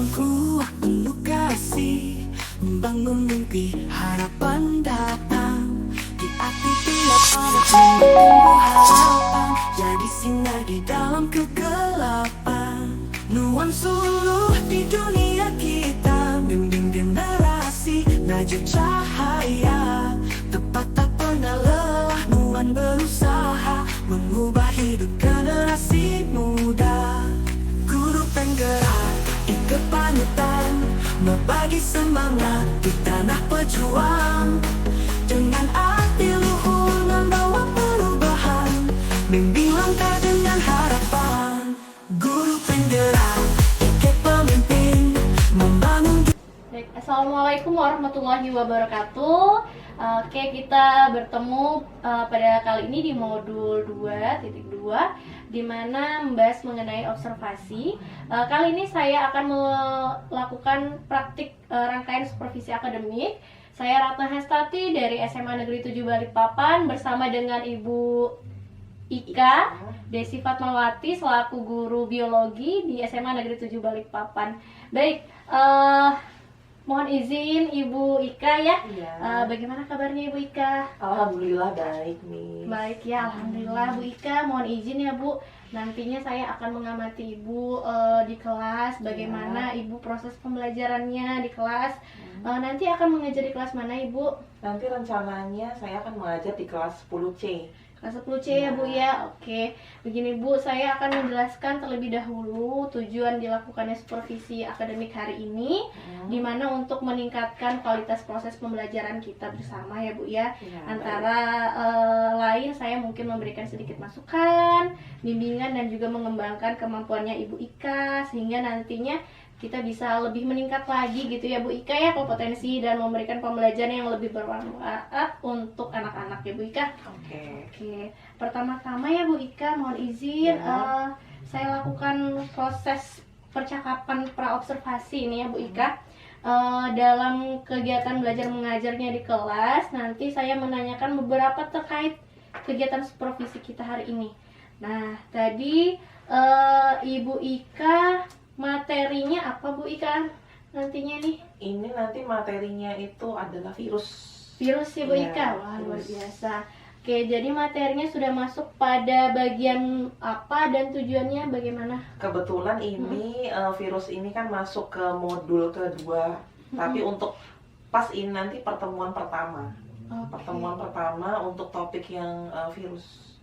Ruangku penuh kasih, membangun mimpi harapan datang. Di hati bila pada tumbuh harapan, jadi sinar di dalam kegelapan. Nuan suluh di dunia kita, bimbing generasi, najib cahaya. Tepat tak pernah lelah, Nuan berusaha mengubah hidup generasi muda. Guru penggerak, ikut panutan, membagi semangat di tanah pejuang. Dengan arti luhur membawa perubahan, bimbing langkah dengan harapan. Guru penggerak, ikut pemimpin, membangun. Baik, Assalamualaikum warahmatullahi wabarakatuh. Oke, kita bertemu pada kali ini di modul 2.2 di mana membahas mengenai observasi. Kali ini saya akan melakukan praktik rangkaian supervisi akademik. Saya Ratna Hestati dari SMA Negeri 7 Balikpapan bersama dengan Ibu Ika Desi Fatmawati selaku guru biologi di SMA Negeri 7 Balikpapan. Baik, mohon izin Ibu Ika ya. Bagaimana kabarnya Ibu Ika? Alhamdulillah baik nih. Baik ya, alhamdulillah Bu Ika. Mohon izin ya Bu, nantinya saya akan mengamati Ibu di kelas. Bagaimana Ibu proses pembelajarannya di kelas. Nanti akan mengajar di kelas mana Ibu? Nanti rencananya saya akan mengajar di kelas 10C. Kelas 10C ya Bu ya. Oke. Begini Bu, saya akan menjelaskan terlebih dahulu tujuan dilakukannya supervisi akademik hari ini, di mana untuk meningkatkan kualitas proses pembelajaran kita bersama ya Bu ya. Antara lain saya mungkin memberikan sedikit masukan, bimbingan dan juga mengembangkan kemampuannya Ibu Ika sehingga nantinya kita bisa lebih meningkat lagi gitu ya Bu Ika ya, kompetensi dan memberikan pembelajaran yang lebih bermanfaat untuk anak-anak ya Bu Ika. Oke. Pertama-tama ya Bu Ika, mohon izin saya lakukan proses percakapan praobservasi ini ya Bu Ika. Dalam kegiatan belajar mengajarnya di kelas, nanti saya menanyakan beberapa terkait kegiatan supervisi kita hari ini. Nah, tadi Ibu Ika materinya apa Bu Ika nantinya nih? Ini nanti materinya itu adalah virus. Virus ya Bu Ika? Wah, luar biasa. Oke, jadi materinya sudah masuk pada bagian apa dan tujuannya bagaimana? Kebetulan ini virus ini kan masuk ke modul kedua. Tapi untuk pas ini nanti pertemuan pertama. Pertemuan pertama untuk topik yang virus.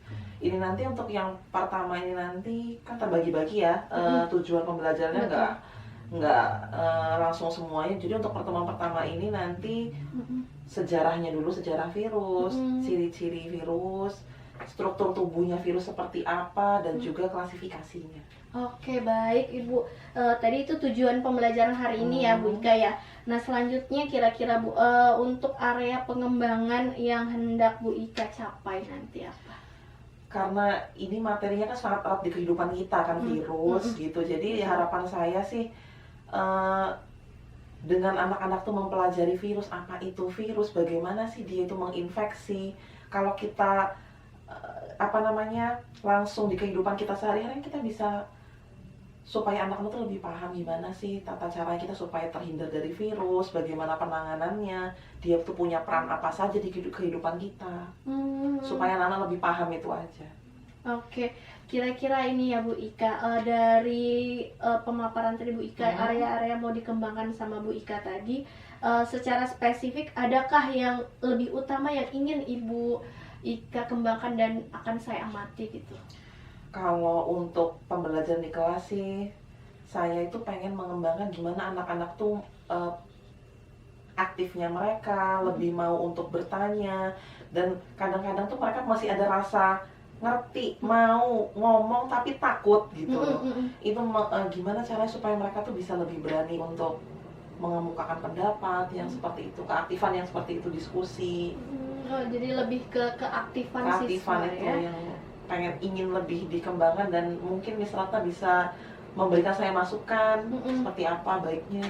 Ini nanti untuk yang pertama ini nanti kan terbagi-bagi ya, tujuan pembelajarannya nggak langsung semuanya. Jadi untuk pertemuan pertama ini nanti sejarahnya dulu, sejarah virus, ciri-ciri virus, struktur tubuhnya virus seperti apa, dan juga klasifikasinya. Oke, baik Ibu. Tadi itu tujuan pembelajaran hari ini ya Bu Ika ya. Nah, selanjutnya kira-kira Bu, untuk area pengembangan yang hendak Bu Ika capai nanti apa? Karena ini materinya kan sangat erat di kehidupan kita kan, virus gitu. Jadi harapan saya sih dengan anak-anak tuh mempelajari virus, apa itu virus, bagaimana sih dia itu menginfeksi. Kalau kita langsung di kehidupan kita sehari-hari, kita bisa supaya anak-anak tuh lebih paham gimana sih tata cara kita supaya terhindar dari virus, bagaimana penanganannya, dia tuh punya peran apa saja di kehidupan kita, supaya anak-anak lebih paham itu aja. Oke, kira-kira ini ya Bu Ika, dari pemaparan tadi Bu Ika, area-area mau dikembangkan sama Bu Ika tadi, secara spesifik adakah yang lebih utama yang ingin Ibu Ika kembangkan dan akan saya amati gitu? Kalau untuk pembelajaran di kelas sih, saya itu pengen mengembangkan gimana anak-anak tuh aktifnya mereka, lebih mau untuk bertanya, dan kadang-kadang tuh mereka masih ada rasa ngerti, mau ngomong tapi takut gitu. Itu gimana caranya supaya mereka tuh bisa lebih berani untuk mengemukakan pendapat yang seperti itu, keaktifan yang seperti itu, diskusi. Jadi lebih ke keaktifan siswa itu ya? yang ingin lebih dikembangkan, dan mungkin Miss Ratna bisa memberikan saya masukan seperti apa baiknya.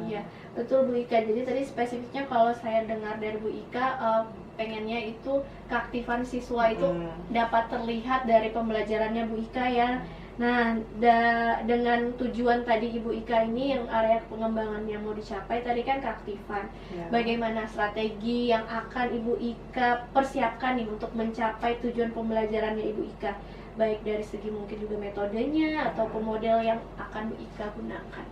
Iya, betul Bu Ika. Jadi tadi spesifiknya kalau saya dengar dari Bu Ika, pengennya itu keaktifan siswa itu dapat terlihat dari pembelajarannya Bu Ika ya. Nah, dengan tujuan tadi Ibu Ika ini yang area pengembangan yang mau dicapai tadi kan keaktifan. Ya. Bagaimana strategi yang akan Ibu Ika persiapkan nih untuk mencapai tujuan pembelajarannya Ibu Ika? Baik dari segi mungkin juga metodenya ataupun model yang akan Ibu Ika gunakan.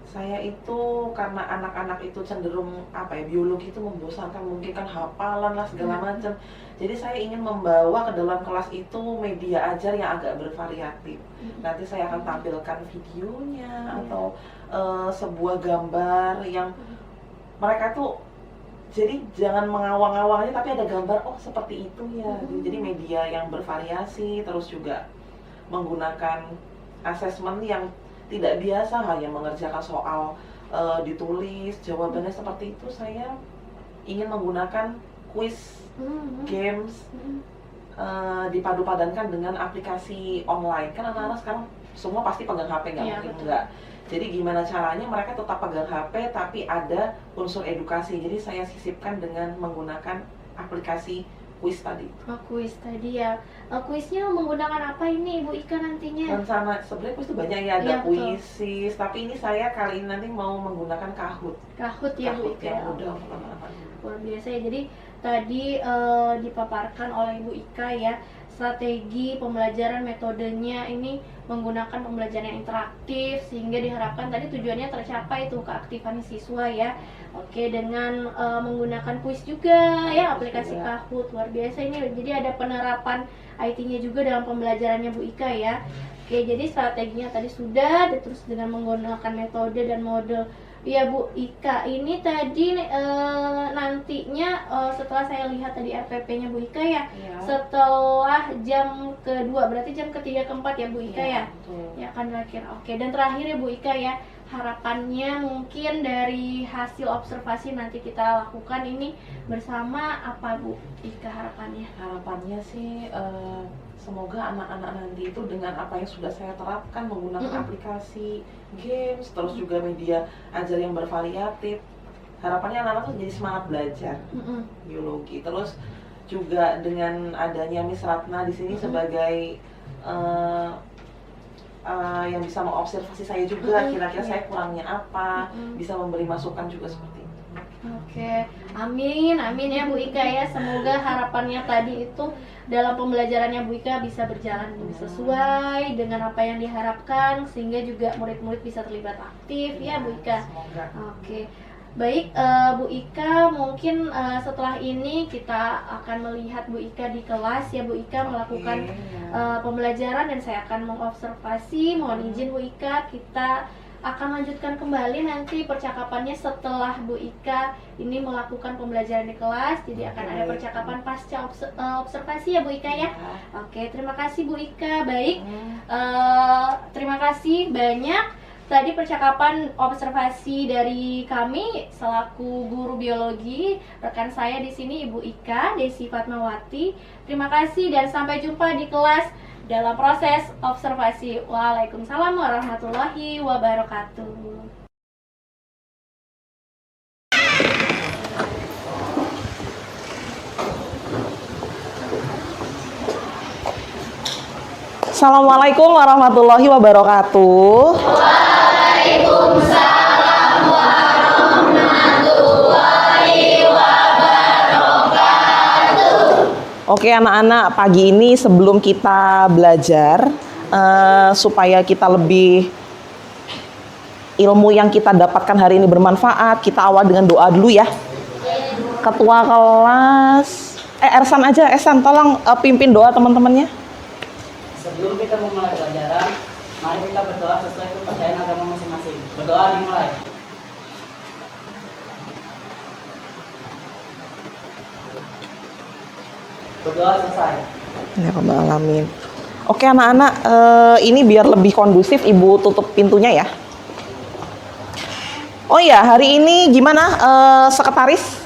Saya itu karena anak-anak itu cenderung biologi itu membosankan, mungkin kan hafalan lah segala macam. Jadi saya ingin membawa ke dalam kelas itu media ajar yang agak bervariatif. Nanti saya akan tampilkan videonya atau sebuah gambar yang mereka tuh jadi jangan mengawang-awang aja, tapi ada gambar seperti itu ya. Jadi media yang bervariasi, terus juga menggunakan asesmen yang tidak biasa, hanya mengerjakan soal ditulis jawabannya seperti itu. Saya ingin menggunakan quiz, games, dipadu-padankan dengan aplikasi online. Kan anak-anak sekarang semua pasti pegang HP, nggak mungkin enggak. Jadi gimana caranya mereka tetap pegang HP tapi ada unsur edukasi. Jadi saya sisipkan dengan menggunakan aplikasi quiz tadi. Quiz tadi ya. Kuisnya menggunakan apa ini Ibu Ika nantinya? Rencana sebenarnya quiz itu banyak ya, ada Iya, kuisis, tapi ini saya kali ini nanti mau menggunakan Kahoot. Kahoot ya Bu Kahoot Ika. yang mudah untuk anak-anak. Luar biasa ya. Jadi tadi dipaparkan oleh Ibu Ika ya strategi pembelajaran, metodenya ini menggunakan pembelajaran yang interaktif sehingga diharapkan tadi tujuannya tercapai tuh keaktifan siswa ya. Oke, dengan menggunakan kuis juga ya, aplikasi Kahoot. Luar biasa ini. Jadi ada penerapan IT-nya juga dalam pembelajarannya Bu Ika ya. Oke, jadi strateginya tadi sudah, terus dengan menggunakan metode dan model. Ya Bu Ika, ini tadi nantinya setelah saya lihat tadi RPP-nya Bu Ika ya, setelah jam kedua, berarti jam ketiga keempat ya Bu Ika ya? Ya kan terakhir. Oke, dan terakhir ya Bu Ika ya, harapannya mungkin dari hasil observasi nanti kita lakukan ini bersama apa Bu Ika harapannya? Harapannya sih semoga anak-anak nanti itu dengan apa yang sudah saya terapkan menggunakan aplikasi, games, terus juga media ajar yang bervariatif. Harapannya anak-anak tuh jadi semangat belajar biologi. Terus juga dengan adanya Miss Ratna di sini sebagai yang bisa mengobservasi saya juga, kira-kira saya kurangnya apa, bisa memberi masukan juga seperti itu. Oke, amin, amin ya Bu Ika ya. Semoga harapannya tadi itu dalam pembelajarannya Bu Ika bisa berjalan sesuai dengan apa yang diharapkan, sehingga juga murid-murid bisa terlibat aktif ya Bu Ika. Semoga. Oke, baik Bu Ika, mungkin setelah ini kita akan melihat Bu Ika di kelas ya Bu Ika melakukan pembelajaran dan saya akan mengobservasi. Mohon izin Bu Ika, kita akan lanjutkan kembali nanti percakapannya setelah Bu Ika ini melakukan pembelajaran di kelas. Jadi akan ada percakapan pasca observasi ya Bu Ika ya. Oke, terima kasih Bu Ika. Baik, terima kasih banyak. Tadi percakapan observasi dari kami selaku guru biologi, rekan saya di sini Ibu Ika Desi Fatmawati. Terima kasih dan sampai jumpa di kelas dalam proses observasi. Waalaikumsalam warahmatullahi wabarakatuh. Assalamualaikum warahmatullahi wabarakatuh. Waalaikumsalam warahmatullahi wabarakatuh. Oke anak-anak, pagi ini sebelum kita belajar supaya kita lebih ilmu yang kita dapatkan hari ini bermanfaat, kita awal dengan doa dulu ya. Ketua kelas Ersan aja, Ersan tolong pimpin doa teman-temannya. Sebelum kita memulai pelajaran, mari kita berdoa sesuai kepercayaan agama masing-masing. Berdoa dimulai. Berdoa selesai. Ya Rabbal Alamin. Oke anak-anak, ini biar lebih kondusif Ibu tutup pintunya ya. Oh iya, hari ini gimana sekretaris?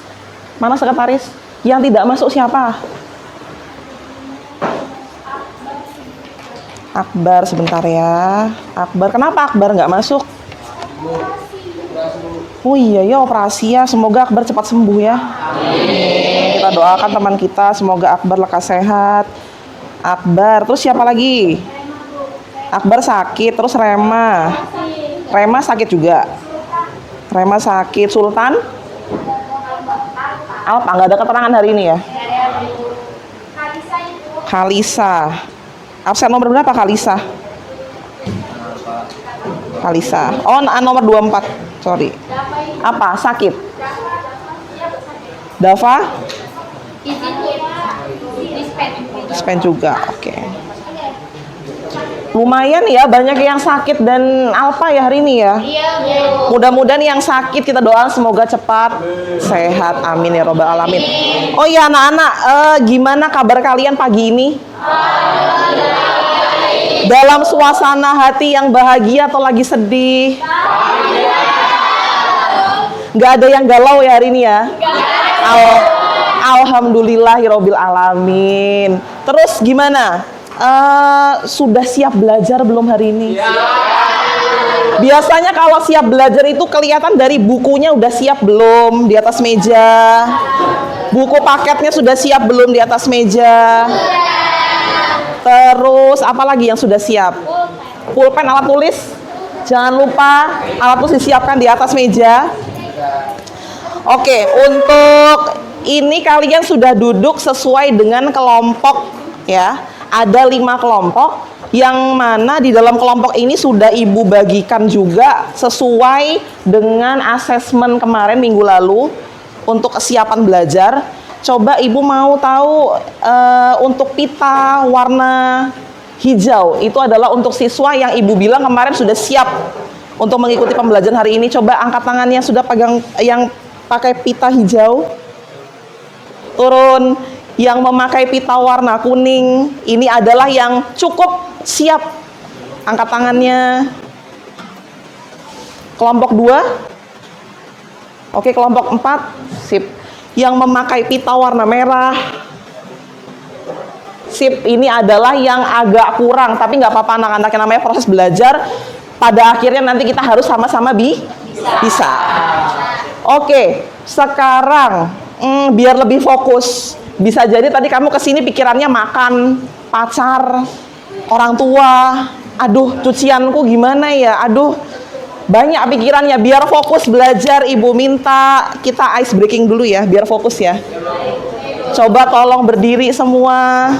Mana sekretaris? Yang tidak masuk siapa? Akbar, sebentar ya. Akbar, kenapa Akbar nggak masuk? Oh iya ya, operasi ya. Semoga Akbar cepat sembuh ya. Amin. Kita doakan teman kita, semoga Akbar lekas sehat. Akbar, terus siapa lagi? Akbar sakit, terus Rema. Rema sakit juga. Rema sakit, Sultan. Alpa, nggak ada keterangan hari ini ya? Kalisa. Absen nomor berapa Kalisa? Kalisa. Oh, nomor 24. Sorry. Apa? Sakit? Dava? Dispen juga. Oke. Lumayan ya, banyak yang sakit dan Alfa ya hari ini ya. Mudah-mudahan yang sakit kita doakan semoga cepat sehat. Amin ya robbal alamin. Oh ya anak-anak, gimana kabar kalian pagi ini? Dalam suasana hati yang bahagia atau lagi sedih? Nggak ada yang galau ya hari ini ya? Alhamdulillahirobbil alamin. Terus gimana? Sudah siap belajar belum hari ini? Biasanya kalau siap belajar itu kelihatan dari bukunya udah siap belum di atas meja. Buku paketnya sudah siap belum di atas meja. Terus apa lagi yang sudah siap? Pulpen, alat tulis. Jangan lupa alat tulis disiapkan di atas meja. Oke, untuk ini kalian sudah duduk sesuai dengan kelompok ya. Ada 5 kelompok yang mana di dalam kelompok ini sudah ibu bagikan juga sesuai dengan asesmen kemarin minggu lalu untuk kesiapan belajar. Coba ibu mau tahu untuk pita warna hijau itu adalah untuk siswa yang ibu bilang kemarin sudah siap untuk mengikuti pembelajaran hari ini. Coba angkat tangannya sudah pegang yang pakai pita hijau. Turun. Yang memakai pita warna kuning ini adalah yang cukup siap. Angkat tangannya. Kelompok 2. Oke, kelompok 4. Sip. Yang memakai pita warna merah. Sip, ini adalah yang agak kurang, tapi nggak apa-apa anak-anak, yang namanya proses belajar. Pada akhirnya nanti kita harus sama-sama bisa. Oke, sekarang biar lebih fokus. Bisa jadi tadi kamu kesini pikirannya makan, pacar, orang tua. Aduh, cucianku gimana ya? Aduh, banyak pikirannya. Biar fokus belajar, ibu minta kita ice breaking dulu ya, biar fokus ya. Coba tolong berdiri semua.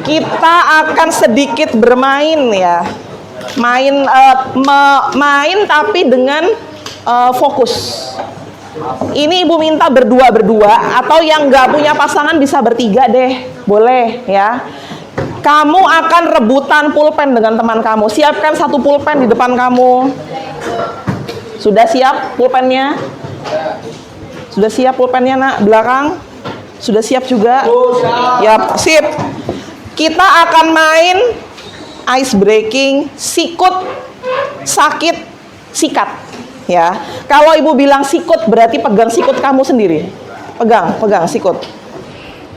Kita akan sedikit bermain ya. Main tapi dengan fokus. Ini ibu minta berdua atau yang nggak punya pasangan bisa bertiga deh, boleh ya. Kamu akan rebutan pulpen dengan teman kamu. Siapkan 1 pulpen di depan kamu. Sudah siap pulpennya? Sudah siap pulpennya nak? Belakang? Sudah siap juga? Ya, sip. Kita akan main ice breaking, sikut, sakit, sikat. Ya, kalau ibu bilang sikut berarti pegang sikut kamu sendiri. Pegang sikut.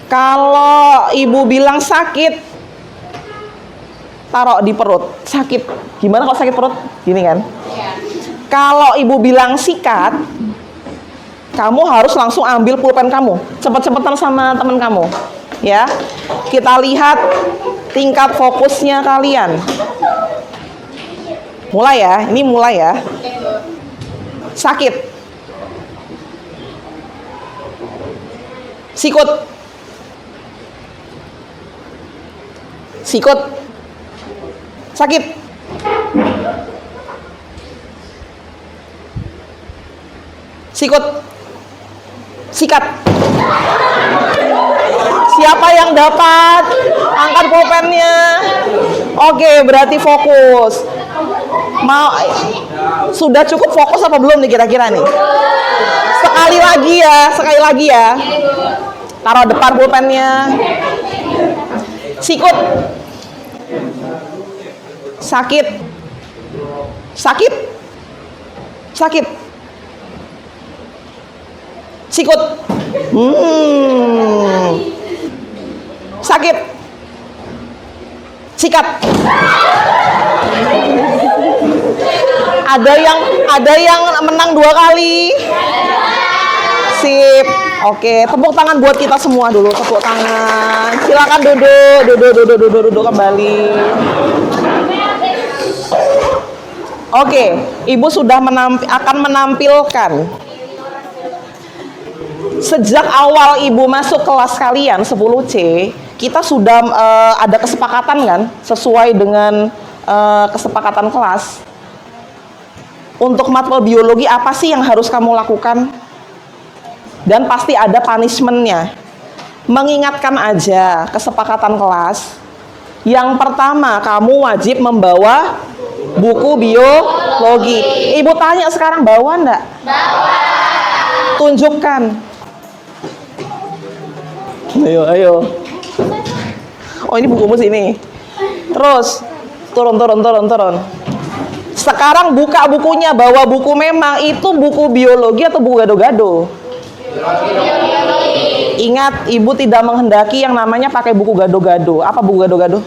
Kalau ibu bilang sakit, taruh di perut. Sakit. Gimana kalau sakit perut? Gini kan? Kalau ibu bilang sikat, kamu harus langsung ambil pulpen kamu. Cepet-cepetan sama teman kamu. Ya. Kita lihat tingkat fokusnya kalian. Mulai ya. Ini mulai ya. Sakit. Sikut. Sikut. Sakit. Sikut. Sikat. Siapa yang dapat? Angkat pulpennya. Oke, berarti fokus. Mau sudah cukup fokus apa belum nih kira-kira nih? Sekali lagi ya. Taruh depan pulpennya. Sikut. Sakit. Sakit. Sakit. Sikut. Sakit. Sikat. Ada yang menang 2 kali. Sip. Oke, tepuk tangan buat kita semua dulu. Tepuk tangan. Silakan duduk kembali. Oke, Ibu sudah akan menampilkan. Sejak awal Ibu masuk kelas kalian 10C, kita sudah ada kesepakatan kan, sesuai dengan kesepakatan kelas. Untuk matkul biologi apa sih yang harus kamu lakukan? Dan pasti ada punishment-nya. Mengingatkan aja kesepakatan kelas. Yang pertama, kamu wajib membawa buku biologi. Ibu tanya sekarang, bawa enggak? Bawa. Tunjukkan. Ayo. Oh, ini bukumu sini. Terus turun. Sekarang buka bukunya, bawa buku memang. Itu buku biologi atau buku gado-gado? Ingat, Ibu tidak menghendaki yang namanya pakai buku gado-gado. Apa buku gado-gado?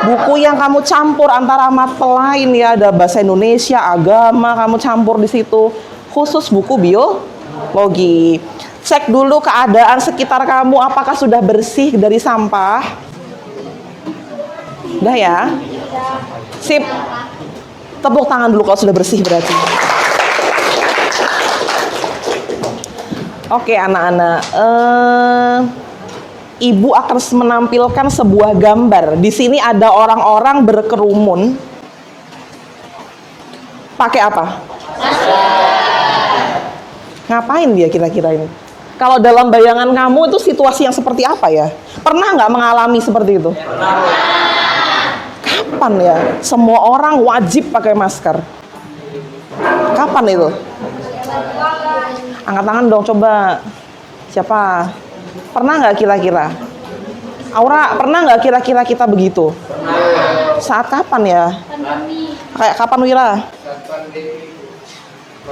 Buku yang kamu campur antara mata lain ya, ada bahasa Indonesia, agama, kamu campur di situ. Khusus buku biologi. Cek dulu keadaan sekitar kamu, apakah sudah bersih dari sampah? Udah ya? Sip. Tepuk tangan dulu kalau sudah bersih berarti. Oke anak-anak, Ibu akan menampilkan sebuah gambar. Di sini ada orang-orang berkerumun. Pakai apa? Ngapain dia kira-kira ini? Kalau dalam bayangan kamu itu situasi yang seperti apa ya? Pernah nggak mengalami seperti itu? Kapan ya? Semua orang wajib pakai masker. Kapan itu? Angkat tangan dong coba. Siapa? Pernah nggak kira-kira? Aura, pernah nggak kira-kira kita begitu? Saat kapan ya? Kayak kapan Wira?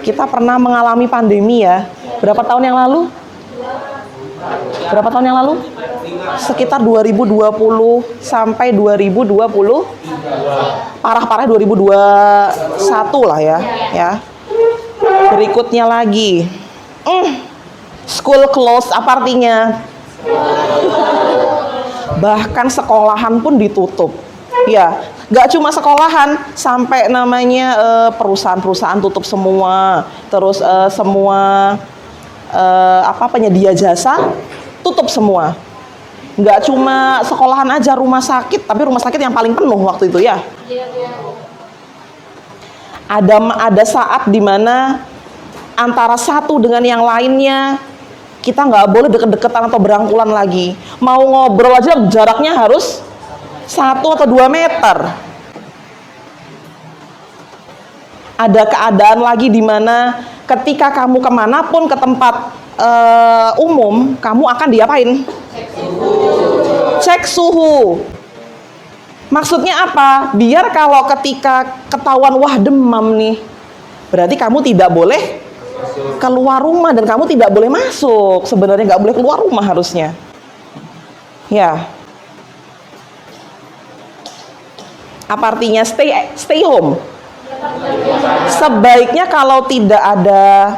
Kita pernah mengalami pandemi ya. Berapa tahun yang lalu? Sekitar 2020 sampai 2020. Parah-parah 2021 lah ya. Berikutnya lagi. School close, apa artinya? Bahkan sekolahan pun ditutup. Ya, gak cuma sekolahan, sampai namanya perusahaan-perusahaan tutup semua. Terus semua penyedia jasa tutup semua. Gak cuma sekolahan aja, rumah sakit, tapi rumah sakit yang paling penuh waktu itu ya. Ada saat dimana antara satu dengan yang lainnya kita nggak boleh deket-deketan atau berangkulan lagi. Mau ngobrol aja jaraknya harus 1 atau 2 meter. Ada keadaan lagi di mana ketika kamu kemanapun ke tempat umum, kamu akan diapain? Cek suhu. Maksudnya apa? Biar kalau ketika ketahuan wah demam nih, berarti kamu tidak boleh keluar rumah dan kamu tidak boleh masuk. Sebenarnya nggak boleh keluar rumah harusnya. Ya. Apa artinya stay home? Sebaiknya kalau tidak ada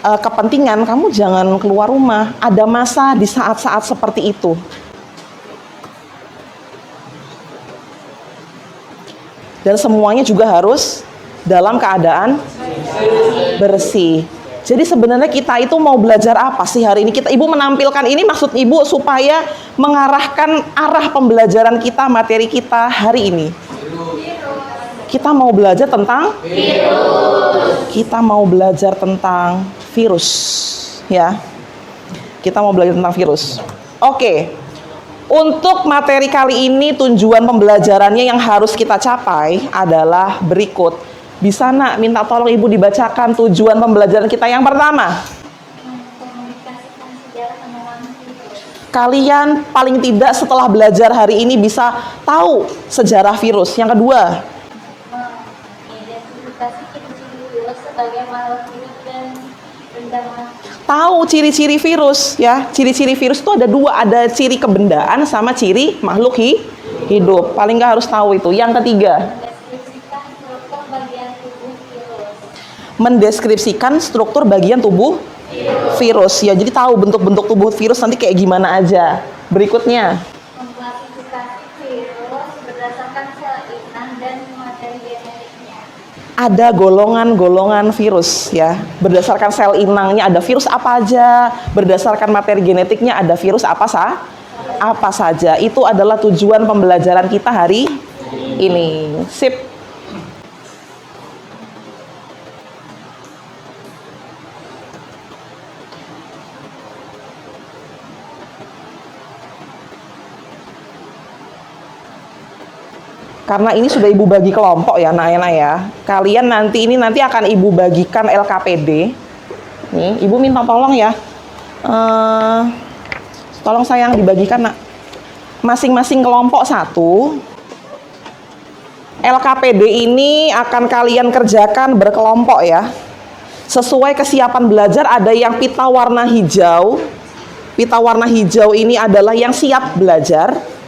kepentingan, kamu jangan keluar rumah. Ada masa di saat-saat seperti itu. Dan semuanya juga harus dalam keadaan bersih. Jadi sebenarnya kita itu mau belajar apa sih hari ini? Ibu menampilkan ini maksud Ibu supaya mengarahkan arah pembelajaran kita, materi kita hari ini. Kita mau belajar tentang virus. Kita mau belajar tentang virus, ya. Kita mau belajar tentang virus. Oke. Untuk materi kali ini tujuan pembelajarannya yang harus kita capai adalah berikut. Bisa nak minta tolong Ibu dibacakan tujuan pembelajaran kita yang pertama. Kalian paling tidak setelah belajar hari ini bisa tahu sejarah virus. Yang kedua, tahu ciri-ciri virus ya. Ciri-ciri virus itu ada 2, ada ciri kebendaan sama ciri makhluk hidup. Paling nggak harus tahu itu. Yang ketiga, mendeskripsikan struktur bagian tubuh Virus. Ya, jadi tahu bentuk-bentuk tubuh virus nanti kayak gimana aja. Berikutnya, Mengklasifikasi virus berdasarkan sel inang dan materi genetiknya. ada golongan-golongan virus ya. Berdasarkan sel inangnya ada virus apa aja, berdasarkan materi genetiknya ada virus apa saja. Itu adalah tujuan pembelajaran kita hari ini. Sip. Karena ini sudah ibu bagi kelompok ya, Naena ya. Kalian nanti akan ibu bagikan LKPD. Nih, ibu minta tolong ya. Tolong sayang dibagikan nak. Masing-masing kelompok satu. LKPD ini akan kalian kerjakan berkelompok ya. Sesuai kesiapan belajar ada yang pita warna hijau. Pita warna hijau ini adalah yang siap belajar.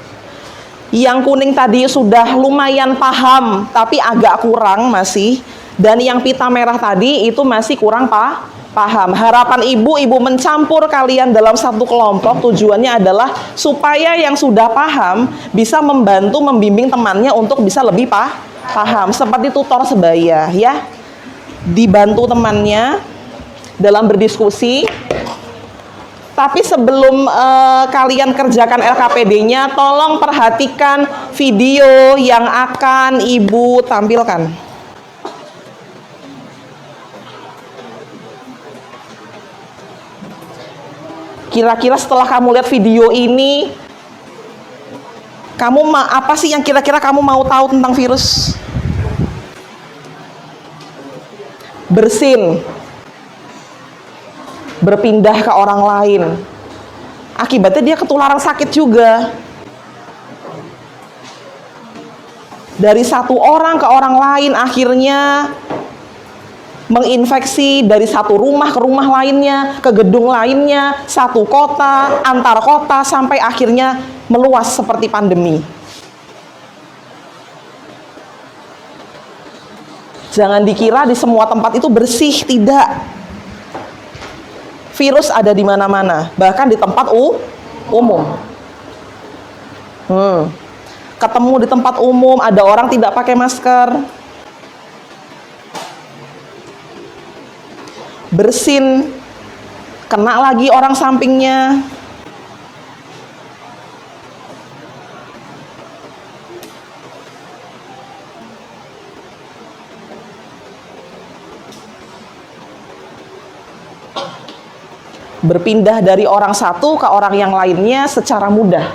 Yang kuning tadi sudah lumayan paham, tapi agak kurang masih. Dan yang pita merah tadi itu masih kurang paham. Harapan ibu mencampur kalian dalam satu kelompok. Tujuannya adalah supaya yang sudah paham bisa membantu membimbing temannya untuk bisa lebih paham. Seperti tutor sebaya ya. Dibantu temannya dalam berdiskusi. Tapi sebelum kalian kerjakan LKPD-nya, tolong perhatikan video yang akan ibu tampilkan. Kira-kira setelah kamu lihat video ini, apa sih yang kira-kira kamu mau tahu tentang virus? Bersin. Berpindah ke orang lain. Akibatnya dia ketularan sakit juga. Dari satu orang ke orang lain akhirnya menginfeksi dari satu rumah ke rumah lainnya, ke gedung lainnya, satu kota, antar kota, sampai akhirnya meluas seperti pandemi. Jangan dikira di semua tempat itu bersih, tidak. Virus ada di mana-mana, bahkan di tempat umum. Ketemu di tempat umum, ada orang tidak pakai masker. Bersin, kena lagi orang sampingnya. Berpindah dari orang satu ke orang yang lainnya secara mudah.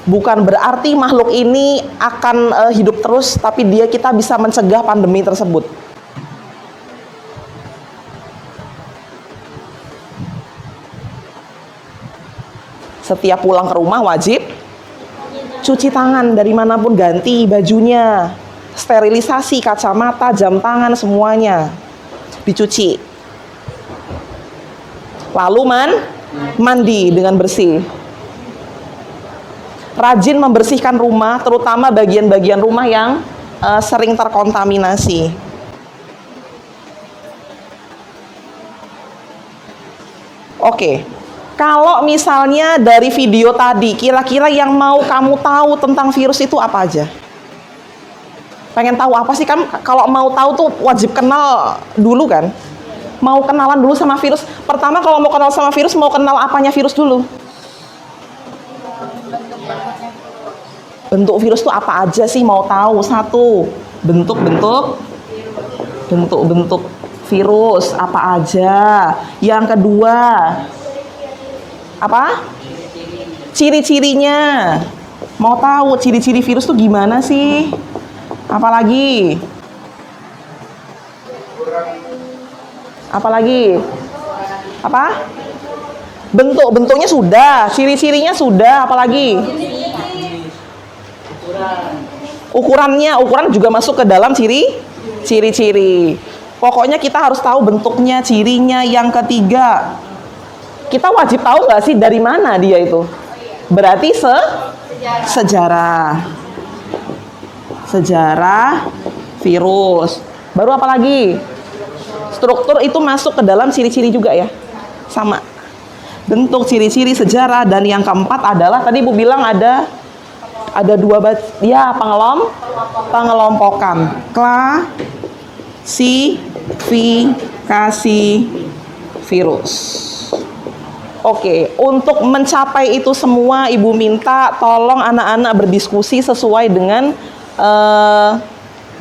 Bukan berarti makhluk ini akan hidup terus, tapi kita bisa mencegah pandemi tersebut. Setiap pulang ke rumah wajib cuci tangan dari manapun, ganti bajunya, sterilisasi, kacamata, jam tangan, semuanya dicuci. Lalu mandi dengan bersih. Rajin membersihkan rumah, terutama bagian-bagian rumah yang sering terkontaminasi. Oke. Kalau misalnya dari video tadi, kira-kira yang mau kamu tahu tentang virus itu apa aja? Pengen tahu apa sih? Kan kalau mau tahu tuh wajib kenal dulu kan? Mau kenalan dulu sama virus. Pertama kalau mau kenal sama virus, mau kenal apanya virus dulu? Bentuk virus tuh apa aja sih? Mau tahu? Satu, bentuk-bentuk virus apa aja. Yang kedua, apa? Ciri-cirinya. Mau tahu ciri-ciri virus tuh gimana sih? Apalagi? Apa? Bentuknya sudah, ciri-cirinya sudah, apalagi? Ukuran juga masuk ke dalam ciri-ciri. Pokoknya kita harus tahu bentuknya, cirinya. Yang ketiga, kita wajib tahu nggak sih dari mana dia itu? Berarti sejarah. Sejarah virus. Baru apa lagi? Struktur itu masuk ke dalam ciri-ciri juga ya. Sama. Bentuk, ciri-ciri, sejarah, dan yang keempat adalah tadi Ibu bilang ada dua ya, pengelompokan. Klasifikasi virus. Oke, untuk mencapai itu semua Ibu minta tolong anak-anak berdiskusi sesuai dengan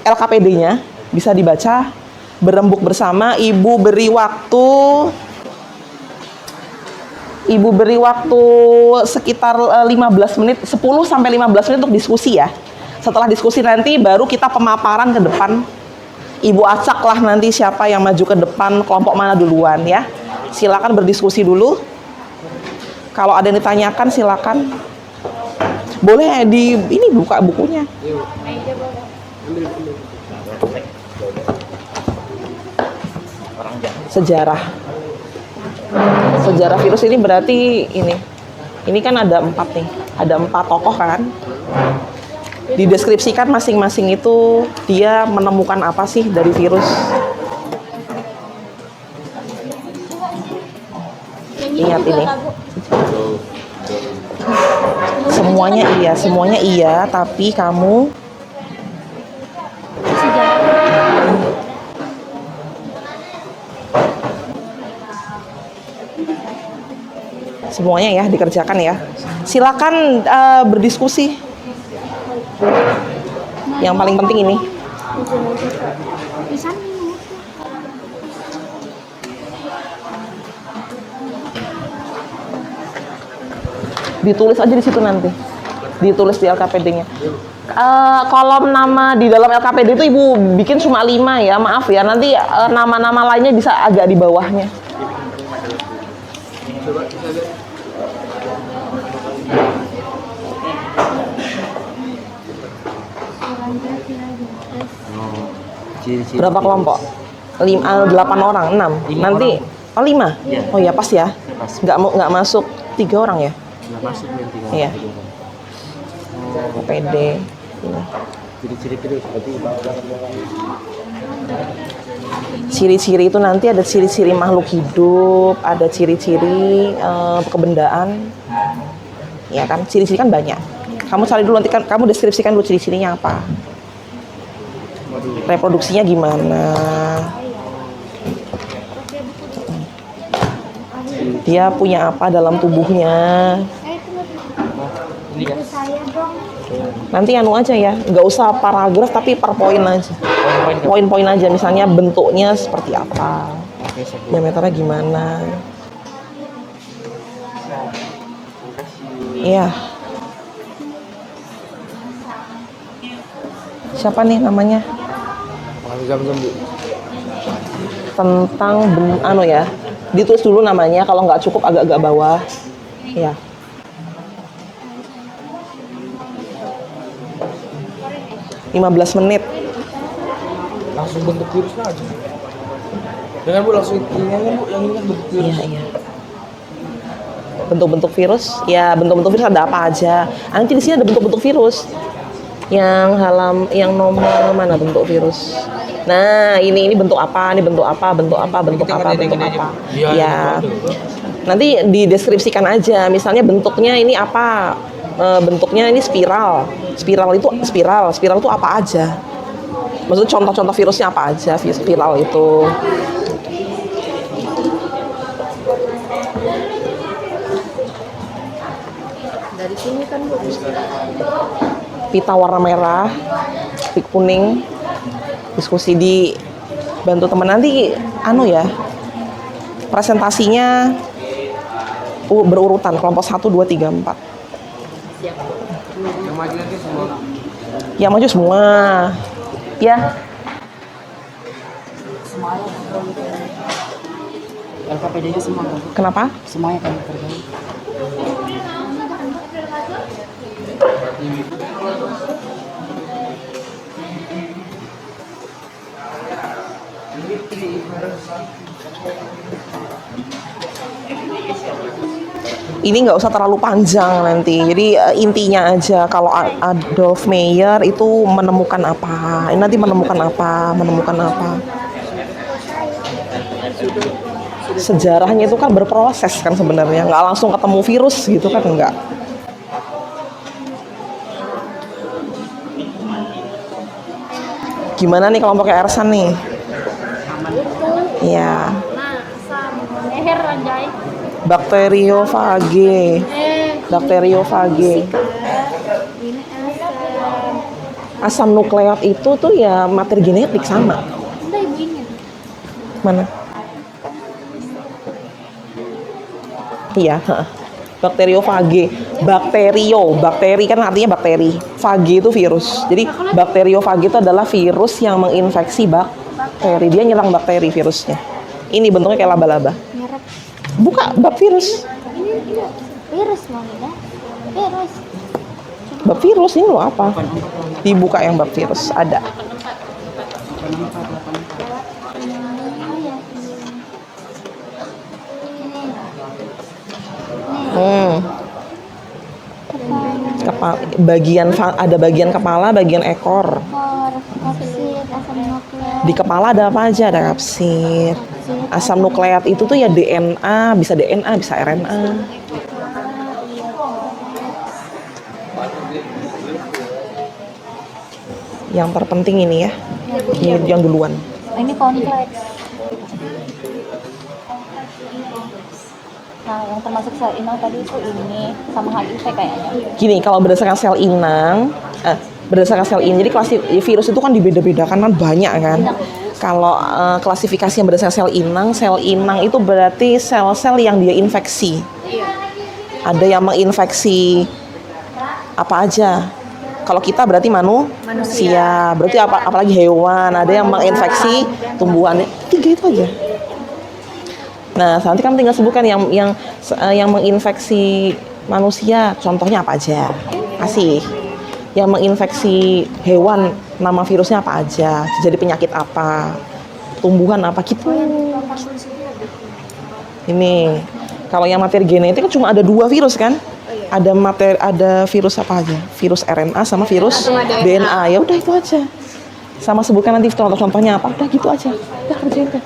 LKPD-nya. Bisa dibaca, berembuk bersama. Ibu beri waktu sekitar 15 menit, 10 sampai 15 menit untuk diskusi ya. Setelah diskusi nanti baru kita pemaparan ke depan. Ibu acaklah nanti siapa yang maju ke depan, kelompok mana duluan ya. Silakan berdiskusi dulu. Kalau ada yang ditanyakan silakan. Boleh ini buka bukunya. Sejarah virus ini berarti ini kan ada 4 nih, ada 4 tokoh kan. Dideskripsikan masing-masing itu dia menemukan apa sih dari virus. Ingat ini. Semuanya iya, tapi kamu semuanya ya dikerjakan ya. Silakan berdiskusi. Yang paling penting ini. Ditulis aja di situ nanti. Ditulis di LKPD-nya. Kolom nama di dalam LKPD itu Ibu bikin cuma 5 ya. Maaf ya, nanti nama-nama lainnya bisa agak di bawahnya. Berapa kelompok? 8 orang, 6. Nanti 5. Oh ya pas ya. Nggak masuk 3 orang ya? Nggak masuk yang 3 orang. Iya. PD. Ciri-ciri virus seperti Ciri-ciri itu nanti ada ciri-ciri makhluk hidup, ada ciri-ciri kebendaan. Ya kan, ciri-ciri kan banyak. Kamu cari dulu, nanti kan kamu deskripsikan dulu ciri-cirinya apa. Reproduksinya gimana? Dia punya apa dalam tubuhnya? Nanti anu aja ya, nggak usah paragraf tapi per poin aja. Poin-poin aja, misalnya bentuknya seperti apa, diameternya gimana. Iya. Siapa nih namanya? Tentang ya. Ditulis dulu namanya, kalau nggak cukup agak-agak bawah. Ya. (15 menit). langsung bentuk virusnya aja. Dengan Bu langsung ini kan Bu, yang ini kan bentuk virus. Iya. Bentuk-bentuk virus, ya bentuk-bentuk virus ada apa aja. Nanti di sini ada bentuk-bentuk virus. Yang nomor mana bentuk virus? Nah, ini bentuk apa? Ini bentuk apa? Bentuk apa? Bentuk apa? Bentuk apa? Ya. Nanti dideskripsikan aja. Misalnya bentuknya ini apa? Bentuknya ini spiral. Spiral itu apa aja? Maksudnya contoh-contoh virusnya apa aja? Spiral itu. Dari sini kan Bu. Pita warna merah, pik kuning. Diskusi di bantu teman nanti ya. Presentasinya berurutan kelompok 1 2 3 4. Yang maju nanti semua. Yang maju semua. Ya. Semuanya LKPD-nya semua. Kenapa? Semuanya kan terjadi. Ini nggak usah terlalu panjang nanti. Jadi intinya aja kalau Adolf Meyer itu menemukan apa. Ini nanti menemukan apa. Sejarahnya itu kan berproses kan sebenarnya. Nggak langsung ketemu virus gitu kan, enggak. Gimana nih kelompoknya Ersan nih? Iya. Leher anjay. Bakteriofage. Asam nukleat itu tuh ya materi genetik sama. Udah ibu ini. Mana? Iya, bakteriofage. Bakteri kan artinya bakteri. Fage itu virus. Jadi bakteriofage itu adalah virus yang menginfeksi bakteri. Dia nyerang bakteri virusnya. Ini bentuknya kayak laba-laba. Merek. Buka bab virus. Ini virus mau ya. Virus. Bab virus ini lo apa? Dibuka yang bab virus ada. Ada bagian kepala, bagian ekor. Kapsid, asam nukleat. Di kepala ada apa aja? Ada kapsid. Asam nukleat itu tuh ya DNA, bisa RNA. Yang terpenting ini ya. Ini yang duluan. Ini kompleks. Nah, yang termasuk sel inang tadi itu ini sama HIV kayaknya. Gini, kalau berdasarkan sel inang, jadi virus itu kan dibeda-bedakan kan banyak kan. Kalau klasifikasi yang berdasarkan sel inang itu berarti sel-sel yang dia infeksi. Ada yang menginfeksi apa aja. Kalau kita berarti manusia. Berarti apalagi hewan. Ada yang menginfeksi tumbuhan. 3 itu aja. Nah, nanti kamu tinggal sebutkan yang menginfeksi manusia. Contohnya apa aja? Kasih. Yang menginfeksi hewan, nama virusnya apa aja? Jadi penyakit apa? Tumbuhan apa gitu. Ini. Kalau yang materi genetik kan cuma ada 2 virus kan? Ada virus apa aja? Virus RNA sama virus DNA. Ya udah itu aja. Sama sebutkan nanti contoh-contohnya apa. Udah gitu aja. Udah kerjain deh.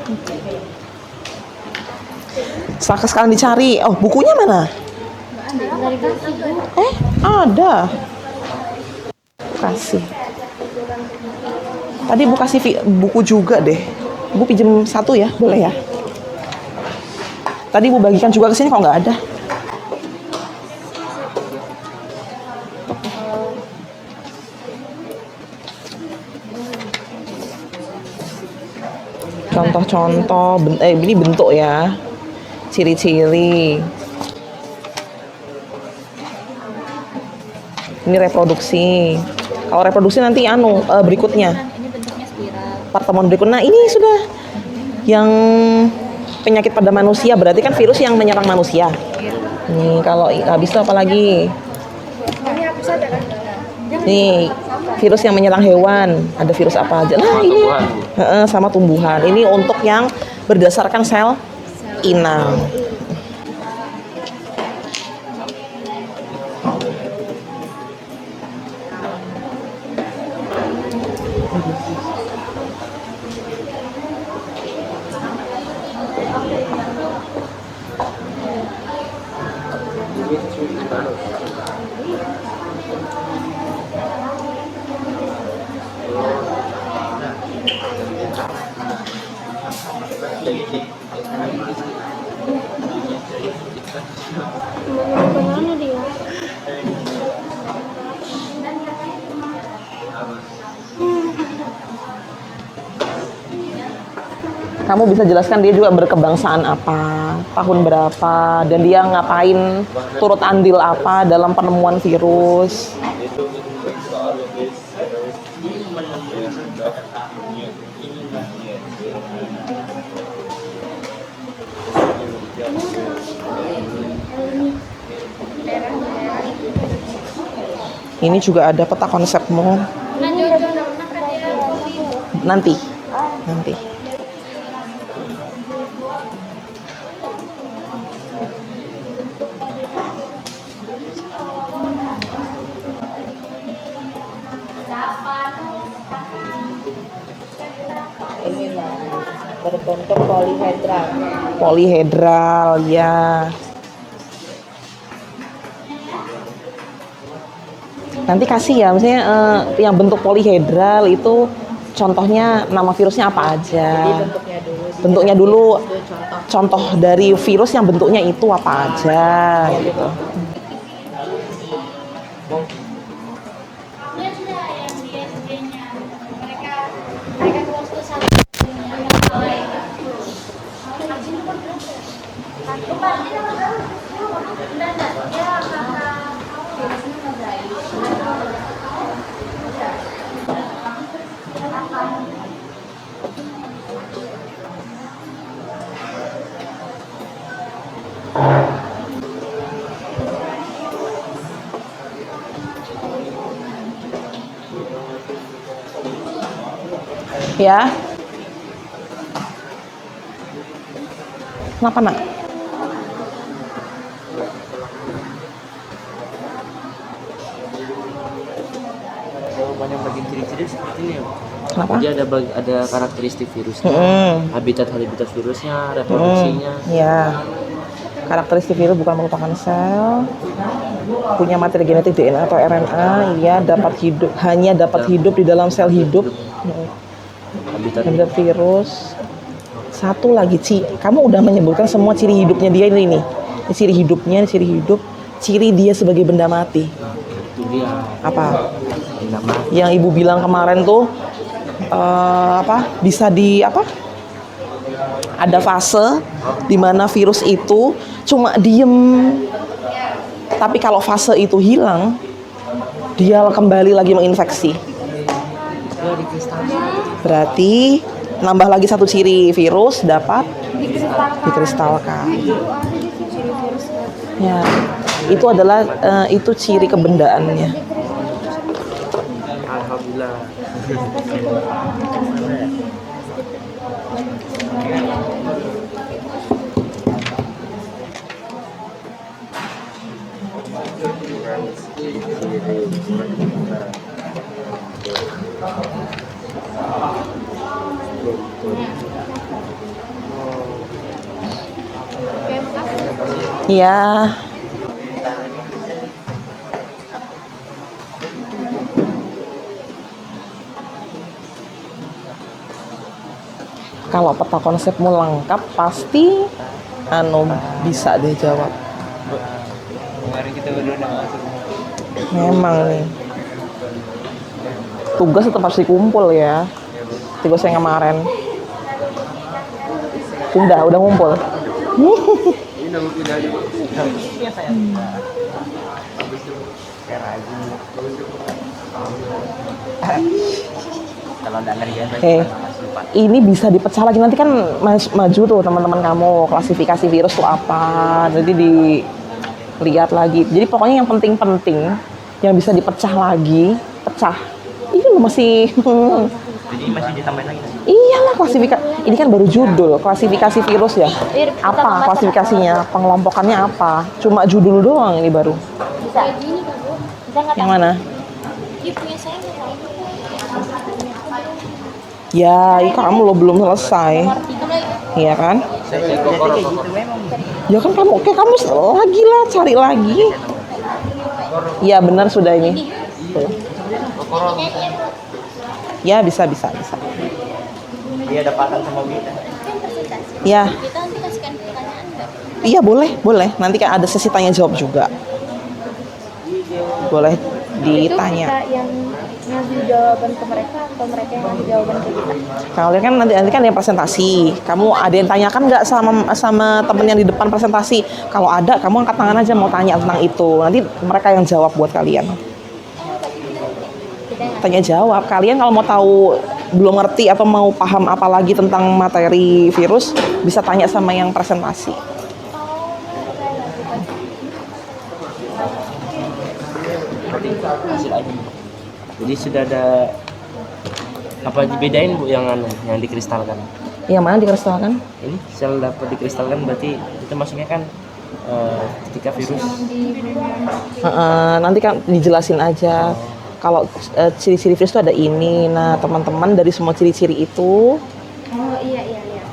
Sekarang dicari. Oh, bukunya mana? Ada. Kasih. Tadi Bu kasih buku juga deh. Bu pinjem 1 ya, boleh ya? Tadi Bu bagikan juga ke sini kok nggak ada. Contoh-contoh, ini bentuk ya. Ciri-ciri. Ini reproduksi. Kalau reproduksi nanti berikutnya. Ini bentuknya spiral. Pertemuan berikutnya. Nah, ini sudah yang penyakit pada manusia, berarti kan virus yang menyerang manusia. Nih, kalau habis itu apa lagi? Nih, virus yang menyerang hewan. Ada virus apa aja? Nah, ini sama tumbuhan. Ini untuk yang berdasarkan sel inang. Mana dia? Kamu bisa jelaskan dia juga berkebangsaan apa, tahun berapa, dan dia ngapain, turut andil apa dalam penemuan virus. Ini juga ada peta konsepmu. Nanti. berbentuk polihedral. Polihedral, ya. Nanti kasih ya, misalnya yang bentuk polihedral itu contohnya nama virusnya apa aja. Bentuknya dulu. Contoh dari virus yang bentuknya itu apa aja gitu. Ya. Kenapa, Nak? Banyak bagian ciri-ciri seperti ini ya. Kenapa? Jadi ada karakteristik virusnya, habitat virusnya, reproduksinya. Ya. Karakteristik virus bukan merupakan sel, punya materi genetik DNA atau RNA, ia hanya dapat hidup di dalam sel hidup. Habitat virus. Satu lagi, kamu udah menyebutkan semua ciri hidupnya dia ini. Ciri hidupnya, ciri dia sebagai benda mati. Itu dia. Apa? Benda mati. Yang ibu bilang kemarin tuh bisa ada fase di mana virus itu cuma diem, tapi kalau fase itu hilang dia kembali lagi menginfeksi. Berarti nambah lagi satu ciri, virus dapat dikristalkan. Ya, itu adalah itu ciri kebendaannya. Alhamdulillah. Ya. Kalau peta konsepmu lengkap pasti bisa deh jawab. Kemarin kita udah masuk. Memang nih. Tugas tetap harus dikumpul ya. Tugas yang kemarin. Udah ngumpul. Kalau nggak ngerjain Ini bisa dipecah lagi nanti kan maju tuh teman-teman kamu klasifikasi virus tuh apa, nanti dilihat lagi. Jadi pokoknya yang penting-penting yang bisa dipecah lagi, pecah. Ini lo masih jadi masih ditambahin lagi. iyalah klasifikasi. Ini kan baru judul klasifikasi virus ya. Apa klasifikasinya? Pengelompokannya apa? Cuma judul doang ini baru. Bisa nggak? Yang mana? Dia punya saya nggak tahu. Ya, kamu lo belum selesai. Iya kan? Ya kan kamu lagi lah, cari lagi. Ya benar sudah ini. Ya bisa. Dia ada pakan sama kita. Ya. Kita nanti kasihkan pertanyaan nggak? Iya boleh. Nanti kan ada sesi tanya jawab juga. Boleh ditanya. Itu kita yang ngasih jawaban ke mereka atau mereka yang ngasih jawaban ke kita? Kalian kan nanti kan ada presentasi. Kamu ada yang tanyakan nggak sama temen yang di depan presentasi? Kalau ada, kamu angkat tangan aja mau tanya tentang itu. Nanti mereka yang jawab buat kalian. Tanya jawab. Kalian kalau mau tahu belum ngerti atau mau paham apa lagi tentang materi virus, bisa tanya sama yang presentasi. Hasil aja. Jadi sudah ada apa dibedain Bu yang dikristalkan? Yang mana dikristalkan? Ini sel dapat dikristalkan berarti itu maksudnya kan ketika virus Nanti kan dijelasin aja. Kalau ciri-ciri virus itu ada ini. Nah, teman-teman dari semua ciri-ciri itu Oh iya.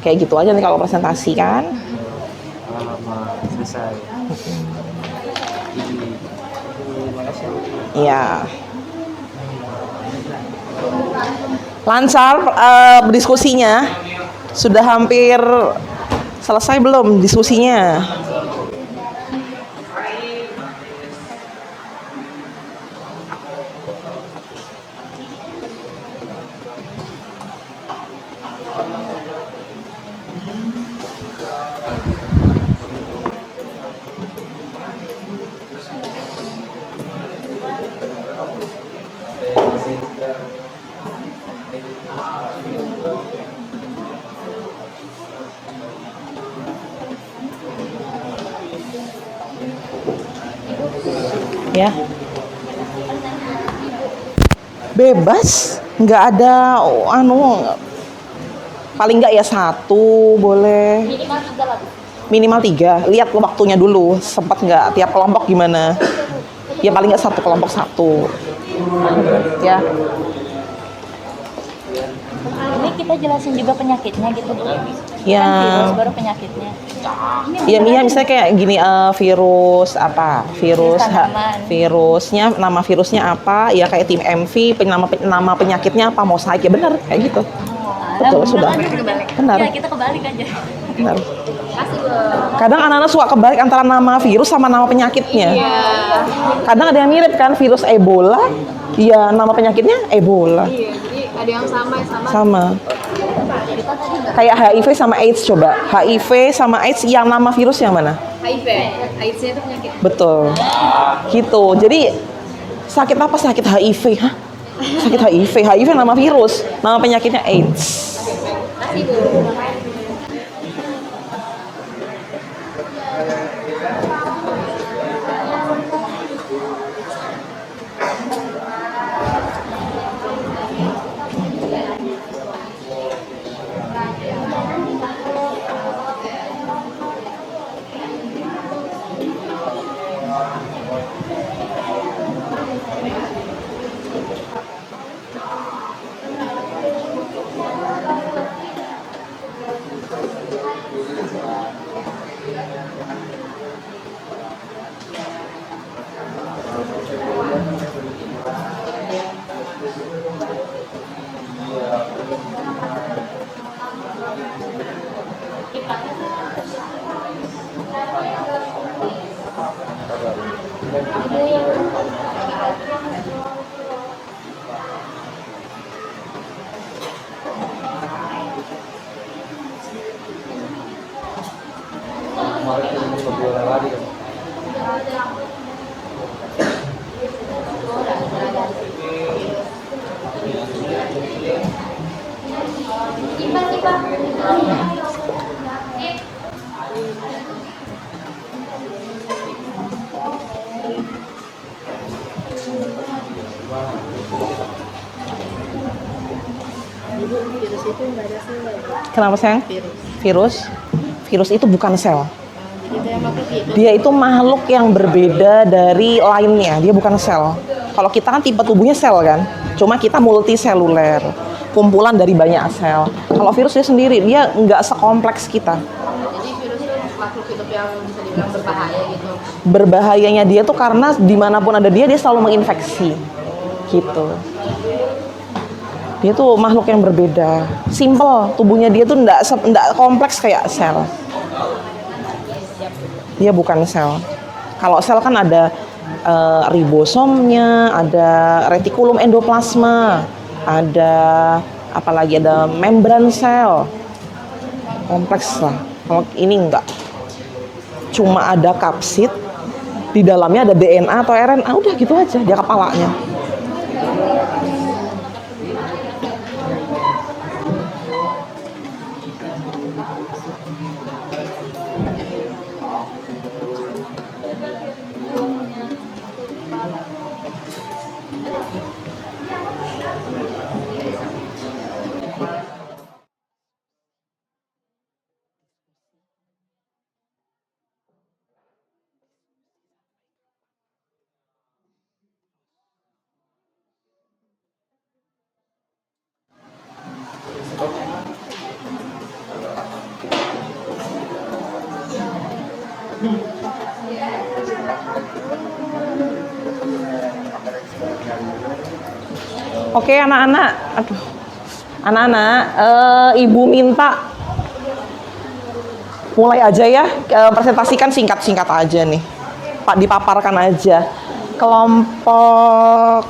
Kayak gitu aja nih kalau presentasi kan. Lama selesai. Terima kasih. Iya. Lancar diskusinya. Sudah hampir selesai belum diskusinya? Ya. Bebas, nggak ada paling nggak ya 1 boleh. Minimal 3 lah. Minimal 3. Lihat waktunya dulu, sempat nggak tiap kelompok gimana. Ya paling nggak 1 kelompok 1. Ya. Ini kita jelasin juga penyakitnya gitu Bu. Ya. Kan virus baru penyakitnya. Iya, misalnya kayak gini, virus apa? Tanaman. Virusnya, nama virusnya apa? Ya kayak tim MV, nama penyakitnya apa? Mosaik, ya benar kayak gitu. Betul, sudah. Benar. Ya, kita kebalik aja. Benar. Kadang anak-anak suka kebalik antara nama virus sama nama penyakitnya. Kadang ada yang mirip kan, virus Ebola, ya nama penyakitnya Ebola. Iya, jadi ada yang sama. Sama. Kayak HIV sama AIDS coba. HIV sama AIDS yang nama virus yang mana? HIV, AIDS-nya itu penyakit. Betul. Gitu. Jadi sakit apa? Sakit HIV. Hah? Sakit HIV. HIV nama virus. Nama penyakitnya AIDS. Kasih Bu. Kenapa sayang? Virus. Virus itu bukan sel. Itu yang makhluk itu. Dia itu makhluk yang berbeda dari lainnya. Dia bukan sel. Kalau kita kan tipe tubuhnya sel kan. Cuma kita multiseluler. Kumpulan dari banyak sel. Kalau virus dia sendiri, dia nggak sekompleks kita. Jadi virus itu makhluk hidup yang bisa dibilang berbahaya gitu. Berbahayanya dia tuh karena dimanapun ada dia selalu menginfeksi. Gitu. Dia tuh makhluk yang berbeda. Simple, tubuhnya dia tuh nggak kompleks kayak sel. Dia bukan sel. Kalau sel kan ada ribosomnya, ada retikulum endoplasma, ada apalagi ada membran sel. Kompleks lah. Kalau ini enggak. Cuma ada kapsid, di dalamnya ada DNA atau RNA, udah gitu aja dia kepalanya. Oke, anak-anak. Aduh. Anak-anak, Ibu minta mulai aja ya. Presentasikan singkat-singkat aja nih. Pak, dipaparkan aja. Kelompok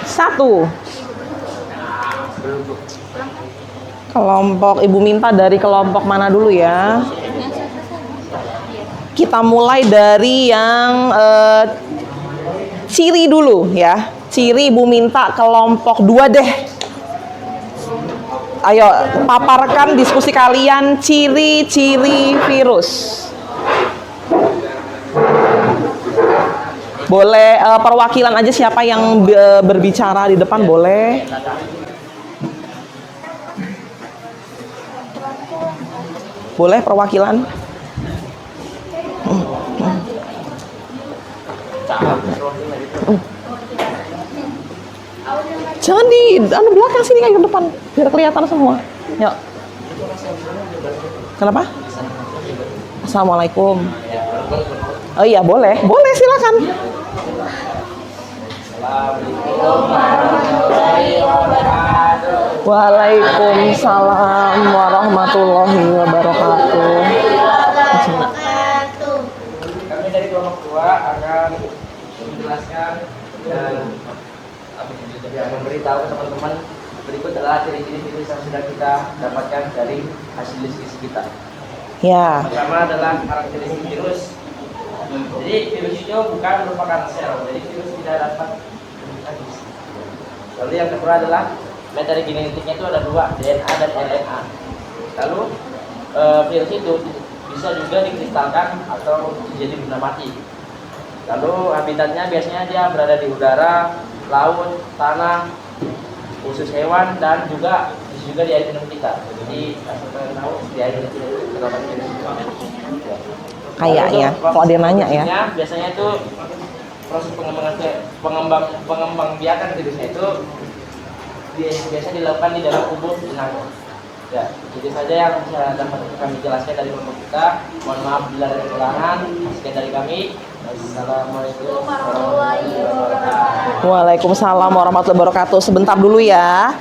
1. Kelompok Ibu minta dari kelompok mana dulu ya? Kita mulai dari yang ciri dulu ya. Ciri Ibu minta kelompok 2 deh. Ayo, paparkan diskusi kalian ciri-ciri virus. Boleh perwakilan aja siapa yang berbicara di depan boleh. Boleh perwakilan. Jangan di belakang sini kayak ke depan biar kelihatan semua. Yuk. Kenapa? Assalamualaikum. Oh iya boleh silakan. Waalaikumsalam warahmatullahi wabarakatuh. Kami dari kelompok 2 akan menjelaskan dan memberitahu teman-teman berikut adalah ciri-ciri virus yang sudah kita dapatkan dari hasil diskusi kita. Ya. Pertama adalah karakteristik virus. Jadi virus itu bukan merupakan sel, jadi virus tidak dapat reproduksi. Lalu yang kedua adalah metode genetiknya itu ada 2, DNA dan RNA. Lalu virus itu bisa juga dikristalkan atau menjadi benda mati. Lalu habitatnya biasanya dia berada di udara, laut, tanah, khusus hewan, dan juga bisa juga di air minum kita. Jadi asal kalian tahu di air minum kita itu terdapat virus. Kayaknya, kalau dia nanya ya. Biasanya itu proses pengembang biakan virusnya itu biasa dilakukan di dalam tubuh inang. Ya, itu saja yang bisa dapat kami jelaskan dari kelompok kita. Mohon maaf bila ada kekurangan. Sekian dari kami. Assalamualaikum warahmatullahi wabarakatuh. Waalaikumsalam warahmatullahi wabarakatuh. Sebentar dulu ya.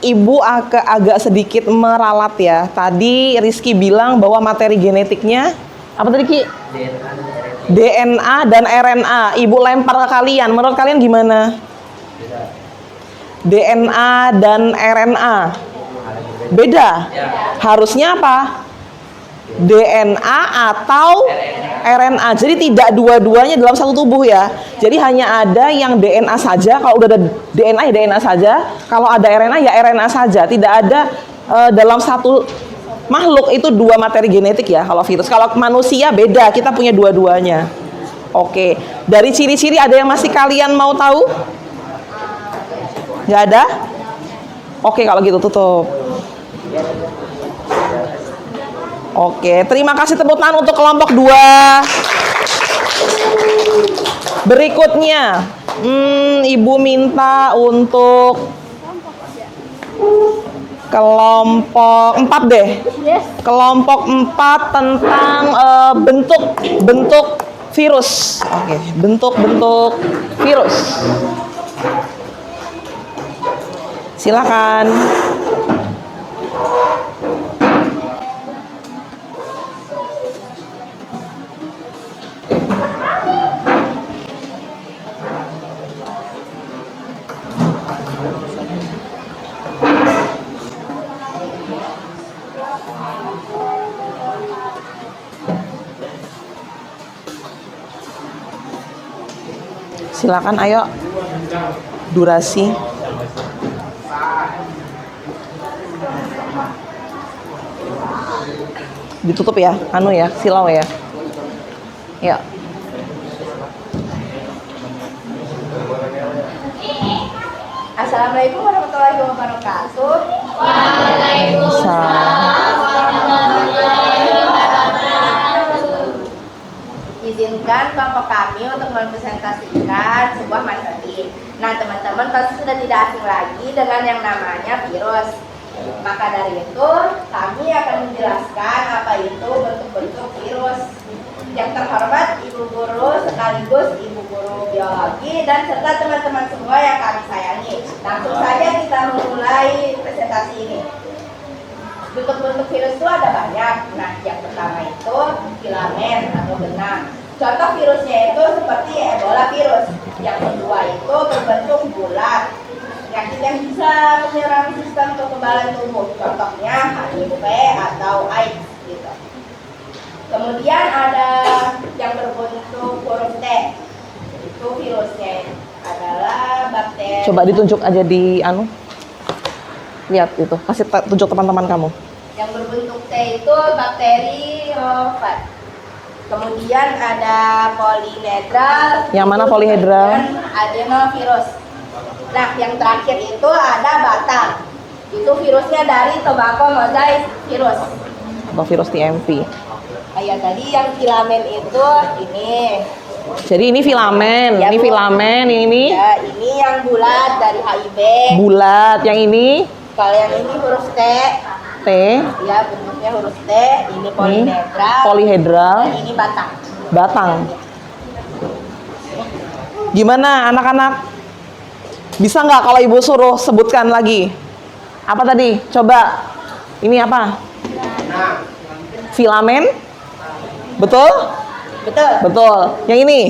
Ibu agak sedikit meralat ya. Tadi Rizky bilang bahwa materi genetiknya apa tadi Ki? DNA dan RNA. Ibu lempar ke kalian. Menurut kalian gimana? DNA dan RNA. Beda. Harusnya apa? DNA atau RNA. Jadi tidak dua-duanya dalam satu tubuh ya. Jadi hanya ada yang DNA saja. Kalau udah ada DNA ya DNA saja. Kalau ada RNA ya RNA saja. Tidak ada dalam satu makhluk itu 2 materi genetik ya kalau virus. Kalau manusia beda, kita punya dua-duanya. Oke. Dari ciri-ciri ada yang masih kalian mau tahu? Nggak ada? Oke, kalau gitu tutup. Oke, terima kasih tepuk tangan untuk kelompok 2. Berikutnya, Ibu minta untuk kelompok 4 deh. Kelompok 4 tentang bentuk virus. Oke, bentuk virus. Silakan. Silakan, ayo. Durasi. Ditutup ya, silau ya. Ya. Assalamualaikum warahmatullahi wabarakatuh. Izinkan kelompok kami untuk mempresentasikan sebuah materi. Nah, teman-teman pasti sudah tidak asing lagi dengan yang namanya virus. Maka dari itu, kami akan menjelaskan apa itu bentuk-bentuk virus. Yang terhormat Ibu Guru sekaligus Ibu Guru. biologi, dan serta teman-teman semua yang kami sayangi. Langsung saja kita memulai presentasi ini. Bentuk-bentuk virus itu ada banyak. Nah, yang pertama itu filamen atau benang. Contoh virusnya itu seperti Ebola virus. Yang kedua itu berbentuk bulat. Penyakit yang bisa menyerang sistem kekebalan tubuh. Contohnya HIV atau AIDS gitu. Kemudian ada yang berbentuk huruf T. Itu virusnya adalah bakteri. Coba ditunjuk aja di anu. Lihat itu, kasih tunjuk teman-teman kamu. Yang berbentuk T itu bakteri Rofac. Kemudian ada polyhedral. Yang mana polyhedral? Dan adenovirus. Nah, yang terakhir itu ada batang. Itu virusnya dari tobacco mosaic virus. Atau virus TMV. Kayak tadi yang filamen itu ini. Jadi ini filamen, Ya, ini Bu. filamen, ini Ya, ini yang bulat dari HIV. bulat, yang ini Kalau yang ini huruf T, T, ya bentuknya huruf T. Ini polyhedral. polyhedral, Dan ini batang. batang. Gimana anak-anak? Bisa nggak kalau ibu suruh sebutkan lagi? Apa tadi? Coba. Ini apa? Filamen? Betul? Betul. Betul. Yang ini?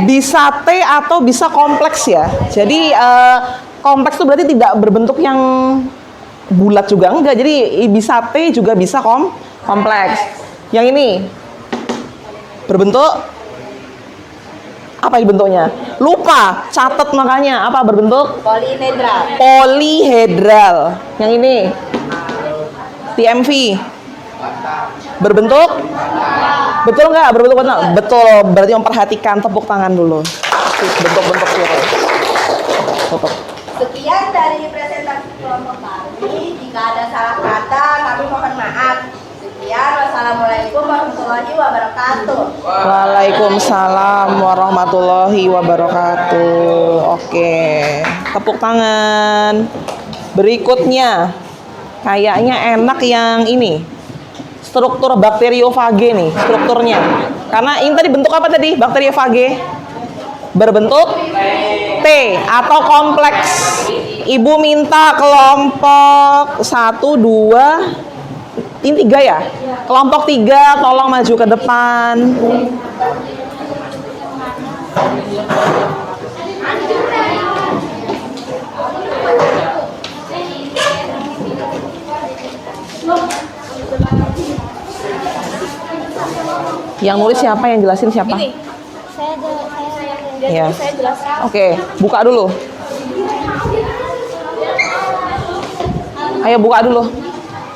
Bisa T atau bisa kompleks ya. Jadi kompleks itu berarti tidak berbentuk yang bulat juga enggak. Jadi bisa T juga bisa kompleks. Yang ini berbentuk apa ini bentuknya? Lupa, catat makanya. Apa berbentuk? Polyhedral. Polyhedral. Yang ini TMV. Berbentuk? Betul nggak? Berbentuk batang? Betul. Berarti memperhatikan, tepuk tangan dulu. Bentuk-bentuk virus. Tutup. Sekian dari presentasi kelompok kami. Jika ada salah kata, kami mohon maaf. Sekian, wassalamualaikum warahmatullahi wabarakatuh. Waalaikumsalam warahmatullahi wabarakatuh. Oke, tepuk tangan. Berikutnya, kayaknya enak yang ini. Struktur bakteriofage nih, strukturnya. Karena ini tadi bentuk apa tadi? Bakteriofage berbentuk T atau kompleks. Ibu minta kelompok 1, 2, ini 3 ya? Kelompok 3 tolong maju ke depan. Yang nulis siapa? Yang jelasin siapa? Ya. Oke, buka dulu. Ayo buka dulu.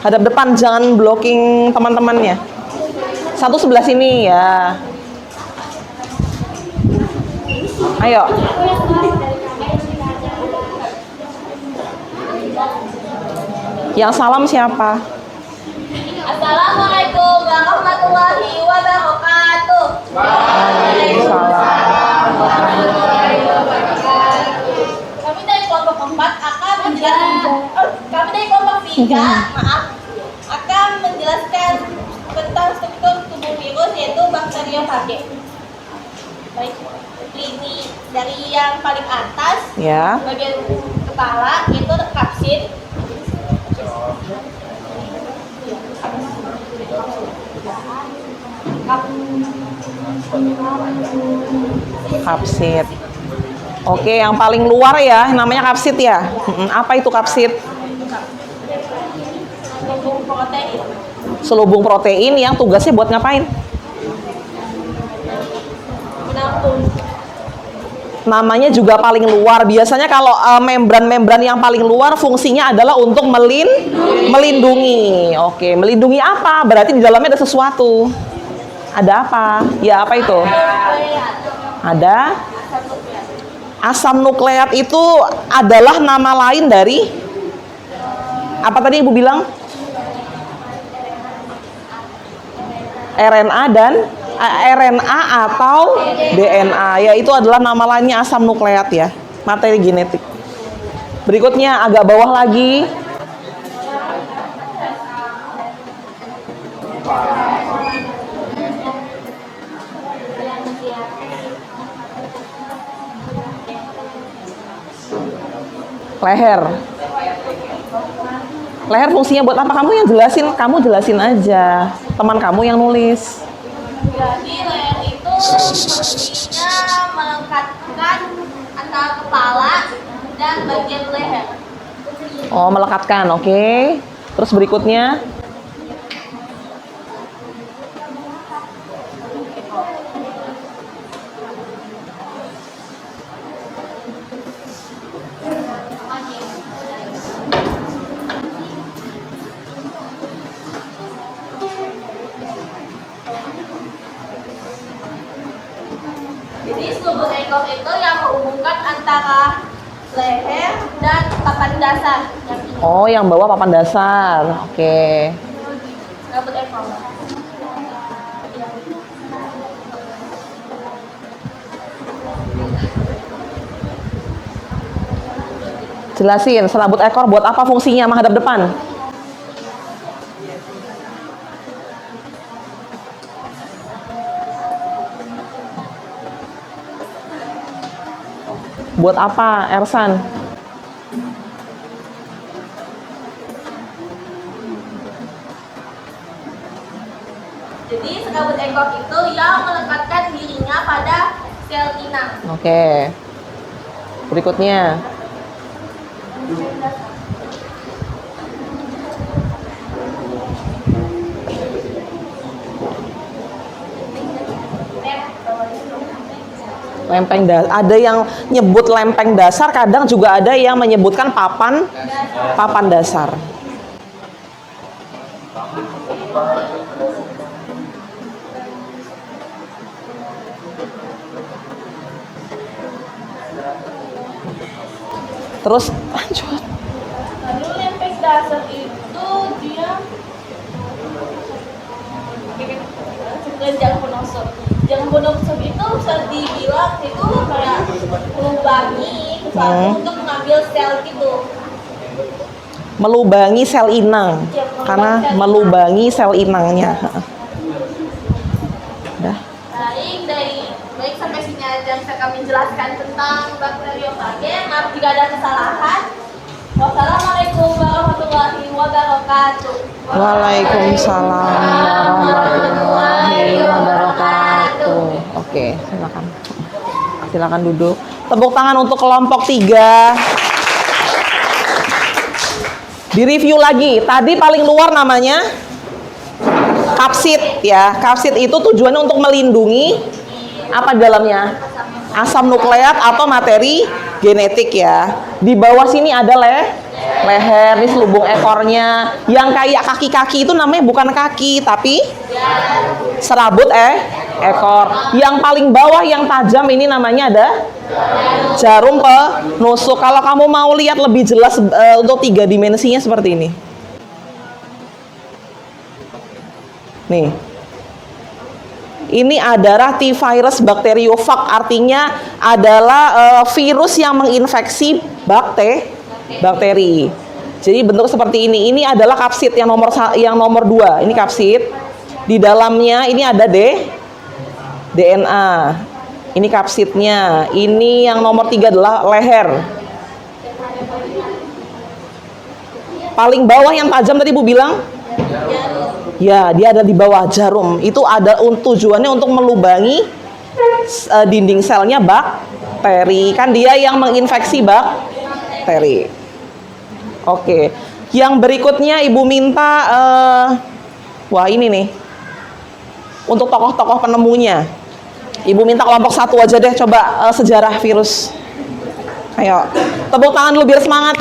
Hadap depan, jangan blocking teman-temannya. Satu sebelah sini ya. Ayo. Yang salam siapa? Assalamualaikum warahmatullahi wabarakatuh. Kami dari kelompok 4 akan menjelaskan. Kami dari kelompok 3, maaf, akan menjelaskan tentang struktur tubuh virus yaitu bakteriofage. Baik, ini dari yang paling atas, Ya. bagian kepala itu kapsid. Kapsid. Oke, yang paling luar ya, namanya kapsid ya. Apa itu kapsid? Protein. Selubung protein yang tugasnya buat ngapain? Menampung. Namanya juga paling luar. Biasanya kalau membran-membran yang paling luar fungsinya adalah untuk melindungi. Oke, melindungi apa? Berarti di dalamnya ada sesuatu. Ada apa? Ya, apa itu? Ada asam nukleat. Itu adalah nama lain dari apa tadi Ibu bilang? RNA dan RNA atau DNA, ya itu adalah nama lainnya asam nukleat ya, materi genetik. Berikutnya agak bawah lagi. Leher. Leher fungsinya buat apa? Kamu yang jelasin, kamu jelasin aja. Teman kamu yang nulis. Jadi leher itu fungsinya melekatkan antara kepala dan bagian leher. Oh, melekatkan, oke. Terus berikutnya, Jadi selubung ekor itu yang menghubungkan antara leher dan papan dasar yang ini. oh yang bawah papan dasar, oke. Selubung ekor. Jelasin, serabut ekor buat apa fungsinya menghadap depan? Buat apa, Ersan? Jadi serabut ekor itu yang melekatkan dirinya pada sel inang. Oke. Berikutnya. Lempeng dasar. Ada yang nyebut lempeng dasar, kadang juga ada yang menyebutkan papan dasar. Terus lanjut. Lalu lempeng dasar itu dia jangan penosok. Jangan penosok itu bisa dibilang itu kayak melubangi untuk mengambil sel gitu. Melubangi sel inang. Ya, Karena melubangi sel inangnya. Udah. Baik sampai sini aja bisa kami jelaskan tentang bakteriofage. Maaf jika ada kesalahan. Wassalamualaikum warahmatullahi wabarakatuh. Waalaikumsalam warahmatullahi wabarakatuh. Oke, silakan. Silakan duduk. Tepuk tangan untuk kelompok 3. Direview lagi. Tadi paling luar namanya kapsid ya. Kapsid itu tujuannya untuk melindungi apa di dalamnya? Asam nukleat atau materi genetik ya. Di bawah sini ada leher, ini selubung ekornya. Yang kayak kaki-kaki itu namanya bukan kaki, tapi serabut ekor. Yang paling bawah yang tajam ini namanya ada jarum penusuk. Kalau kamu mau lihat lebih jelas untuk 3 dimensinya seperti ini. Nih. Ini adalah T-virus bakteriofag, artinya adalah virus yang menginfeksi bakteri. Jadi bentuk seperti ini. Ini adalah kapsid yang nomor 2. Ini kapsid. Di dalamnya ini ada DNA. Ini kapsidnya. Ini yang nomor 3 adalah leher. Paling bawah yang tajam tadi Bu bilang? Ya, dia ada di bawah jarum. Itu ada tujuannya untuk melubangi dinding selnya bakteri. Kan dia yang menginfeksi bakteri. Oke. Yang berikutnya Ibu minta wah ini nih. Untuk tokoh-tokoh penemunya. Ibu minta kelompok 1 aja deh, coba sejarah virus. Ayo, tepuk tangan dulu biar semangat.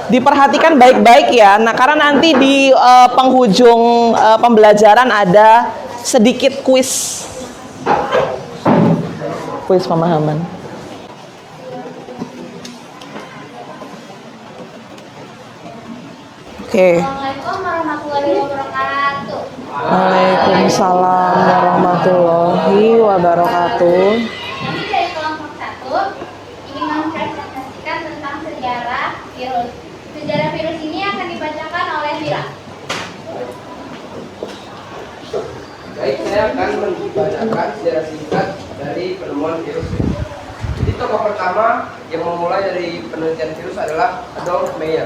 Diperhatikan baik-baik ya. Nah, karena nanti di penghujung pembelajaran ada sedikit kuis pemahaman. Oke. Assalamualaikum warahmatullahi wabarakatuh. Waalaikumsalam warahmatullahi wabarakatuh. Kami dari kelompok 1 ingin mempresentasikan tentang sejarah virus. Sejarah virus ini akan dibacakan oleh Vira. Baik, saya akan membacakan sejarah singkat dari penemuan virus. Jadi tokoh pertama yang memulai dari penelitian virus adalah Adolf Meyer.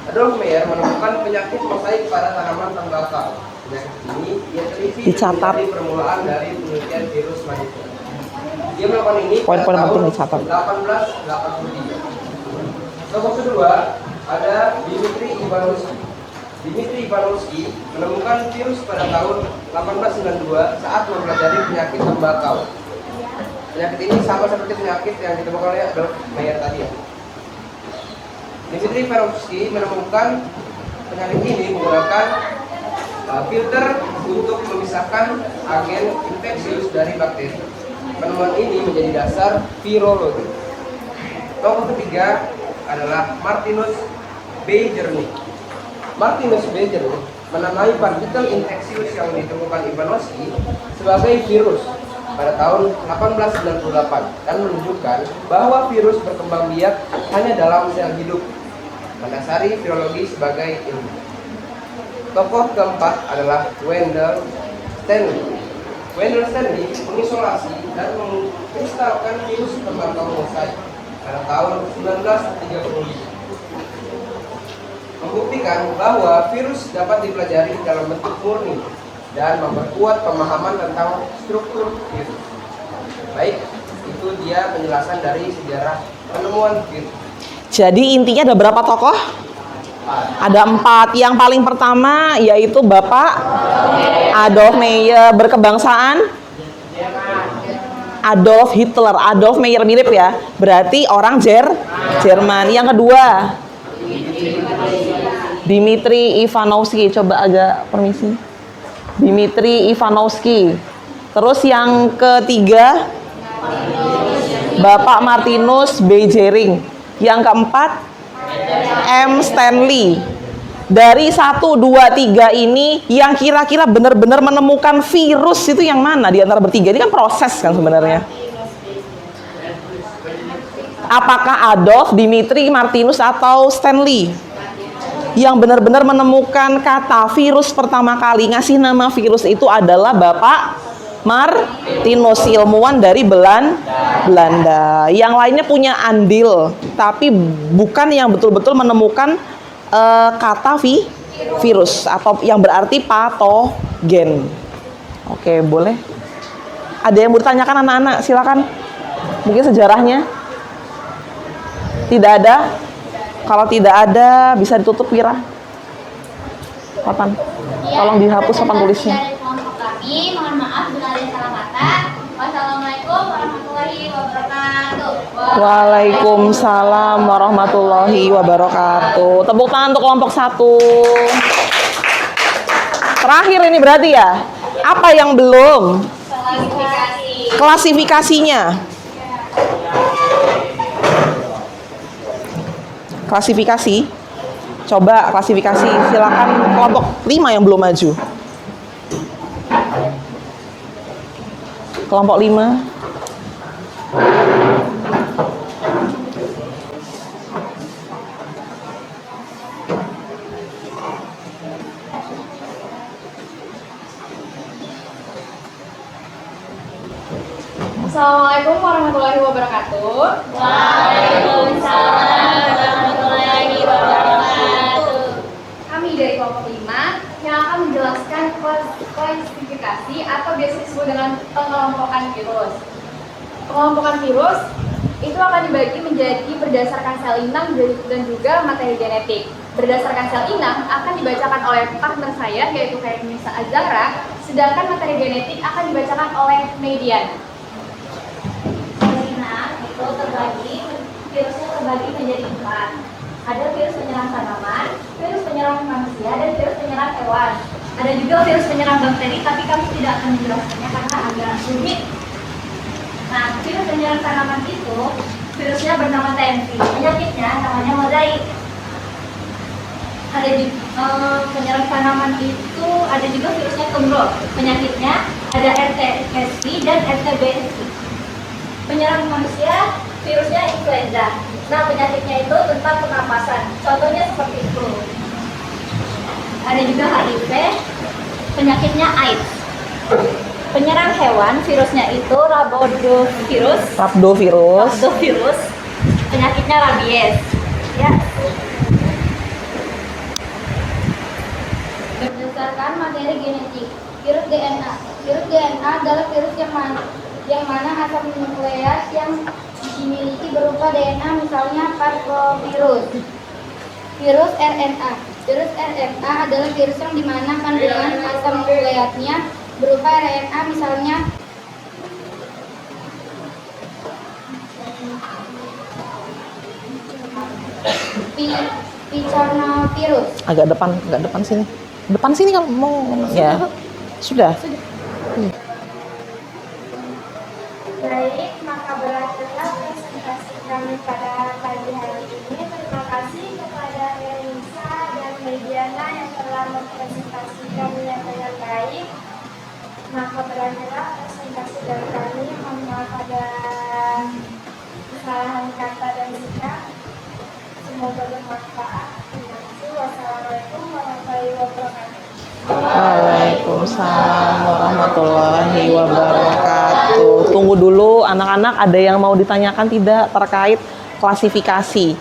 Adolf Meyer menemukan penyakit mosaik pada tanaman tembakau. Penyakit ini ia teliti dari permulaan dari penelitian virus manusia. Dia melakukan ini pada tahun 1883. Tokoh kedua ada Dmitri Ivanovsky. Dmitri Ivanovsky menemukan virus pada tahun 1892 saat mempelajari penyakit tembakau. Penyakit ini sama seperti penyakit yang ditemukan oleh Adolf Meyer tadi ya. Dmitri Ivanovsky menemukan penyakit ini menggunakan filter untuk memisahkan agen infeksius dari bakteri. Penemuan ini menjadi dasar virologi. Tokoh ketiga adalah Martinus Beijerinck. Martinus Beijerinck menamai partikel infeksius yang ditemukan Ivanovsky sebagai virus pada tahun 1898 dan menunjukkan bahwa virus berkembang biak hanya dalam sel hidup, mendasari virologi sebagai ilmu. Tokoh keempat adalah Wendell Stanley. Wendell Stanley mengisolasi dan mengkristalkan virus tembakau mosaik pada tahun 1935, membuktikan bahwa virus dapat dipelajari dalam bentuk murni dan memperkuat pemahaman tentang struktur virus. Baik, itu dia penjelasan dari sejarah penemuan virus. Jadi intinya ada berapa tokoh? Ada 4. Yang paling pertama yaitu Bapak Adolf Meyer, berkebangsaan Adolf Hitler. Adolf Meyer mirip ya, berarti orang Jerman. Yang kedua Dmitri Ivanovsky. Coba agak permisi. Dmitri Ivanovsky. Terus yang ketiga Bapak Martinus Beijerinck. Yang keempat M. Stanley. Dari 1, 2, 3 ini yang kira-kira benar-benar menemukan virus itu yang mana di antara bertiga? Ini kan proses kan sebenarnya. Apakah Adolf, Dmitri, Martinus atau Stanley? Yang benar-benar menemukan kata virus pertama kali, ngasih nama virus itu adalah Bapak Martinus, ilmuwan dari Belanda. Yang lainnya punya andil, tapi bukan yang betul-betul menemukan kata virus atau yang berarti patogen. Oke, boleh. Ada yang mau ditanyakan anak-anak? Silakan. Mungkin sejarahnya. Tidak ada? Kalau tidak ada, bisa ditutup Wira. Papan. Tolong dihapus papan tulisnya. Kami mohon maaf bila ada salah kata. Wassalamualaikum warahmatullahi wabarakatuh. Waalaikumsalam warahmatullahi wabarakatuh. Tepuk tangan untuk kelompok 1. Terakhir ini berarti ya. Apa yang belum? Klasifikasinya. Klasifikasi. Coba klasifikasi. Silakan kelompok 5 yang belum maju. Kelompok 5. Assalamualaikum warahmatullahi wabarakatuh. Waalaikumsalam warahmatullahi wabarakatuh. Kami dari kelompok 5 yang akan menjelaskan klasifikasi atau biasa disebut dengan pengelompokan virus. Pengelompokan virus itu akan dibagi menjadi berdasarkan sel inang dan juga materi genetik. Berdasarkan sel inang akan dibacakan oleh partner saya yaitu Nisa Azara, sedangkan materi genetik akan dibacakan oleh Mediana. Itu virusnya terbagi menjadi 4. Ada virus penyerang tanaman, virus penyerang manusia, dan virus penyerang hewan. Ada juga virus penyerang bakteri, tapi kami tidak akan menjelaskannya karena agak rumit. Nah, virus penyerang tanaman itu virusnya bernama TNP, penyakitnya namanya mozaik. Ada penyerang tanaman itu ada juga virusnya Tumro, penyakitnya ada RTSP dan RTBSP. Penyerang manusia, virusnya influenza. Nah, penyakitnya itu tentang pernapasan. Contohnya seperti itu. Ada juga HIV, penyakitnya AIDS. Penyerang hewan, virusnya itu rhabdovirus. Rhabdovirus. Penyakitnya rabies. Ya. Berdasarkan materi genetik, virus DNA. Virus DNA adalah virus yang mana asam nukleat yang dimiliki berupa DNA, misalnya parvovirus. Virus RNA. Virus RNA adalah virus yang dimana kandungan asam nukleatnya berupa RNA, misalnya picornavirus. Agak depan sini. Depan sini kalau mau. Ya. Sudah. Baik, maka berakhirlah presentasi kami pada pagi hari ini. Terima kasih kepada Renisa dan Mediana yang telah mempresentasikannya dengan baik. Maka berakhirlah presentasi dari kami. Mohon maaf ada kesalahan kata dan sikap. Semoga bermanfaat. Terima kasih. Wassalamualaikum warahmatullahi wabarakatuh. Waalaikumsalam warahmatullahi wabarakatuh. Tunggu dulu anak-anak, ada yang mau ditanyakan tidak terkait klasifikasi?